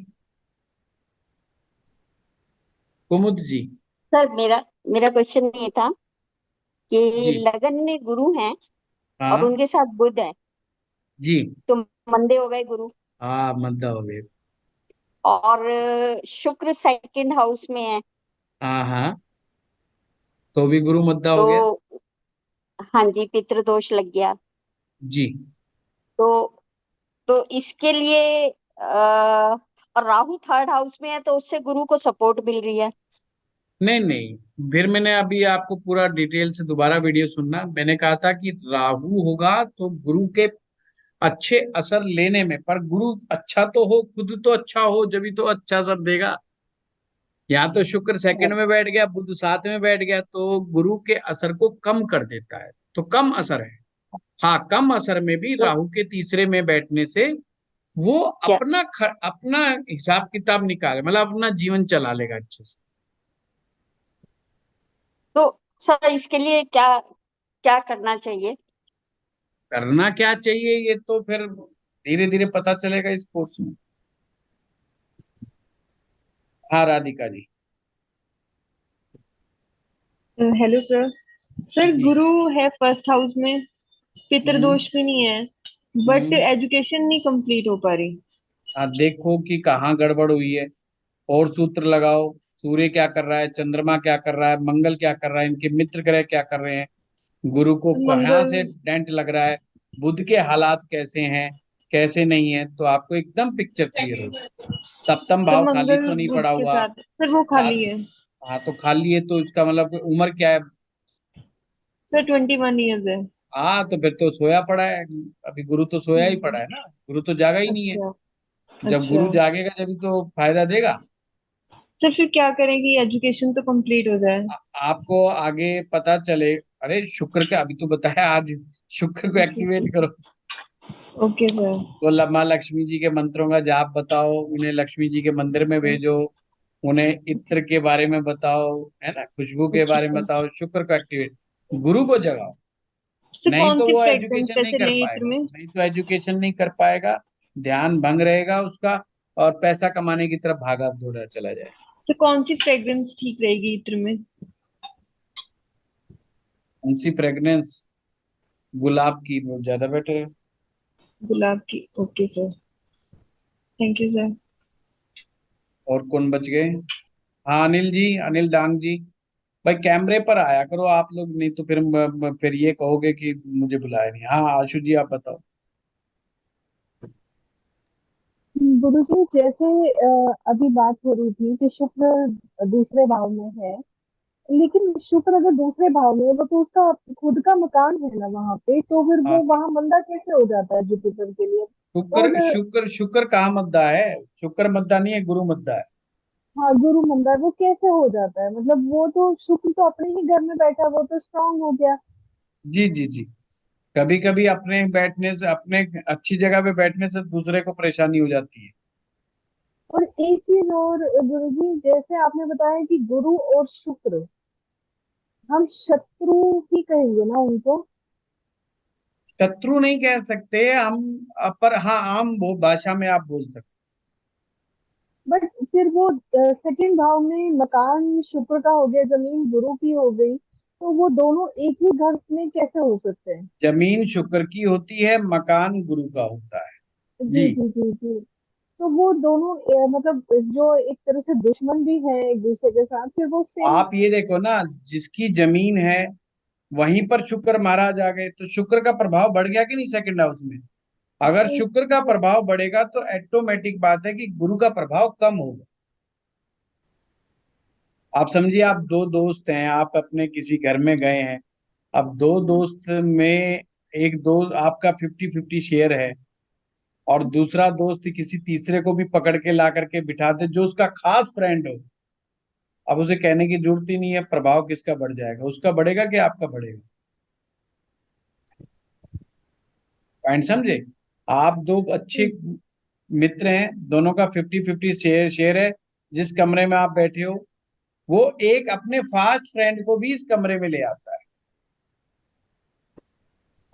कुमुद जी। सर मेरा मेरा क्वेश्चन ये था कि जी। लगन में गुरु हैं और हाँ उनके साथ बुध है, जी। तो मंदे हो गए गुरु। हाँ मद्दा हो गए। और शुक्र सेकंड हाउस में है, हाँ हाँ, तो भी गुरु मद्दा हो गया। तो हाँ जी पितृदोष लग गया। जी। तो तो इसके लिए और राहु थर्ड हाउस में है, तो उससे गुरु को सपोर्ट मिल रही है। नहीं नहीं, फिर मैंने अभी आपको पूरा डिटेल से दोबारा वीडियो सुनना, मैंने कहा था कि राहु होगा तो गुरु के अच्छे असर लेने में, पर गुरु अच्छा तो हो, खुद तो अच्छा हो जब तो अच्छा असर देगा। यहाँ तो शुक्र सेकंड में बैठ गया, बुध 7 में बैठ गया, तो गुरु के असर को कम कर देता है, तो कम असर है। हाँ, कम असर में भी तो राहु के तीसरे में बैठने से वो क्या अपना हिसाब किताब निकाले, मतलब अपना जीवन चला लेगा अच्छे से। तो सर इसके लिए क्या क्या करना चाहिए? करना क्या चाहिए ये तो फिर धीरे धीरे पता चलेगा इस कोर्स में। हाँ Radhika ji. Hello sir. Sir ji. गुरु है फर्स्ट हाउस में, हम्म। पितृदोष भी नहीं है, बट हम्म। एजुकेशन नहीं कंप्लीट हो पा रही। देखो कि कहाँ गड़बड़ हुई है, और सूत्र लगाओ। सूर्य क्या कर रहा है, चंद्रमा क्या कर रहा है, मंगल क्या कर रहा है, इनके मित्र ग्रह क्या कर रहे हैं, गुरु को कहाँ मंगल। से डेंट लग रहा है, बुध के हालात कैसे हैं, कैसे नहीं है, तो आपको एकदम पिक्चर क्लियर होगी। सप्तम सर भाव खाली मंगल तो नहीं बुध पड़ा के हुआ। साथ, सर वो सात खाली है। हाँ तो खाली है तो इसका मतलब उम्र क्या है? सर 21 ईयर्स है। हाँ तो फिर तो सोया पड़ा है। अभी गुरु तो सोया ही पड़ा हम्म, है ना, गुरु तो जागा ही नहीं है। अच्छा जब अच्छा। गुरु जागेगा जब तो फायदा देगा। सर फिर क्या करें कि एजुकेशन तो कंप्लीट हो जाए? आपको आगे पता चले। अरे शुक्र का अभी तो बताया, आज शुक्र को एक्टिवेट करो। Okay sir. तो माँ लक्ष्मी जी के मंत्रों का जाप बताओ, उन्हें लक्ष्मी जी के मंदिर में भेजो, उन्हें इत्र के बारे में बताओ, है ना, खुशबू के ओके बारे में सर। बताओ, शुक्र को एक्टिवेट, गुरु को जगाओ। सर नहीं कौन तो सी वो फ्रेग्रेंस एजुकेशन नहीं कैसे कर लें इत्र पाएगा, में? नहीं तो एजुकेशन नहीं कर पाएगा, ध्यान भंग रहेगा उसका, और पैसा कमाने की तरफ भागा दौड़ा चला जाए। सर कौन सी फ्रेग्रेंस ठीक रहेगी इत्र में? उनसी फ्रेग्रेंस गुलाब की बहुत ज्यादा बेटर है। गुलाब की। Okay sir. Thank you sir. और कौन बच गए? हाँ अनिल जी, अनिल डांग जी। भाई कैमरे पर आया करो आप लोग, नहीं तो फिर फिर ये कहोगे कि मुझे बुलाया नहीं। हाँ आशु जी आप बताओ। गुरु जी जैसे अभी बात हो रही थी कि शुक्र दूसरे भाव में है, लेकिन शुक्र अगर दूसरे भाव में है वो तो उसका खुद का मकान है ना वहां पे, तो फिर हाँ वो वहां मंदा कैसे हो जाता है जुपिटर के लिए? और शुक्र शुक्र शुक्र कहाँ मद्दा है? शुक्र मद्दा नहीं है, गुरु मद्दा है। हाँ गुरु मंदा वो कैसे हो जाता है? मतलब वो तो शुक्र तो अपने ही घर में बैठा, वो तो स्ट्रांग हो गया। जी जी जी। कभी कभी अपने बैठने से, अपने अच्छी जगह पे बैठने से दूसरे को परेशानी हो जाती है। और एक चीज और गुरु जी, जैसे आपने बताया कि गुरु और शुक्र, हम शत्रु ही कहेंगे ना उनको? शत्रु नहीं कह सकते हम, पर हाँ आम वो भाषा में आप बोल सकते। बट फिर वो सेकंड भाव में मकान शुक्र का हो गया, जमीन गुरु की हो गई, तो वो दोनों एक ही घर में कैसे हो सकते हैं? जमीन शुक्र की होती है, मकान गुरु का होता है। जी जी। जी जी जी। तो वो दोनों मतलब जो एक तरह से दुश्मन भी है एक दूसरे के साथ, फिर वो सेम। आप ये देखो ना, जिसकी जमीन है वहीं पर शुक्र महाराज आ गए तो शुक्र का प्रभाव बढ़ गया कि नहीं सेकंड हाउस में? अगर शुक्र का प्रभाव बढ़ेगा तो ऑटोमेटिक बात है कि गुरु का प्रभाव कम होगा। आप समझिए, आप दो दोस्त हैं, आप अपने किसी घर में गए हैं, अब दो दोस्त में एक दोस्त आपका 50-50 शेयर है, और दूसरा दोस्त किसी तीसरे को भी पकड़ के ला करके बिठा दे जो उसका खास फ्रेंड हो। अब उसे कहने की जरूरत ही नहीं है, प्रभाव किसका बढ़ जाएगा, उसका बढ़ेगा कि आपका बढ़ेगा? पॉइंट समझे? आप दो अच्छे मित्र हैं, दोनों का 50-50 शेयर है, जिस कमरे में आप बैठे हो वो एक अपने फास्ट फ्रेंड को भी इस कमरे में ले आता है।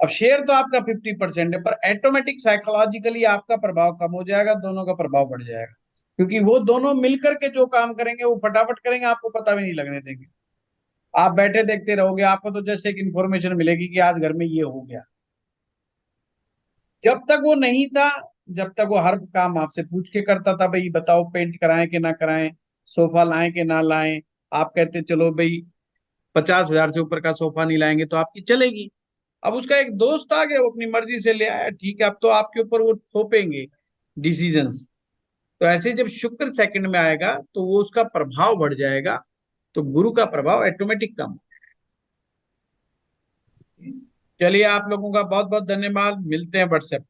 अब शेयर तो आपका 50% है, पर ऑटोमेटिक साइकोलॉजिकली आपका प्रभाव कम हो जाएगा, दोनों का प्रभाव बढ़ जाएगा, क्योंकि वो दोनों मिलकर के जो काम करेंगे वो फटाफट करेंगे, आपको पता भी नहीं लगने देंगे। आप बैठे देखते रहोगे, आपको तो जस्ट एक इंफॉर्मेशन मिलेगी कि आज घर में ये हो गया। जब तक वो नहीं था, जब तक वो हर काम आपसे पूछ के करता था, भाई बताओ पेंट कराएं कि ना कराएं, सोफा लाएं कि ना लाएं, आप कहते चलो भाई 50,000 से ऊपर का सोफा नहीं लाएंगे तो आपकी चलेगी। अब उसका एक दोस्त आ गया, वो अपनी मर्जी से ले आया, ठीक है, अब तो आपके ऊपर वो थोपेंगे डिसीजंस। तो ऐसे जब शुक्र सेकंड में आएगा तो वो उसका प्रभाव बढ़ जाएगा, तो गुरु का प्रभाव ऑटोमेटिक कम। चलिए आप लोगों का बहुत बहुत धन्यवाद, मिलते हैं व्हाट्सएप।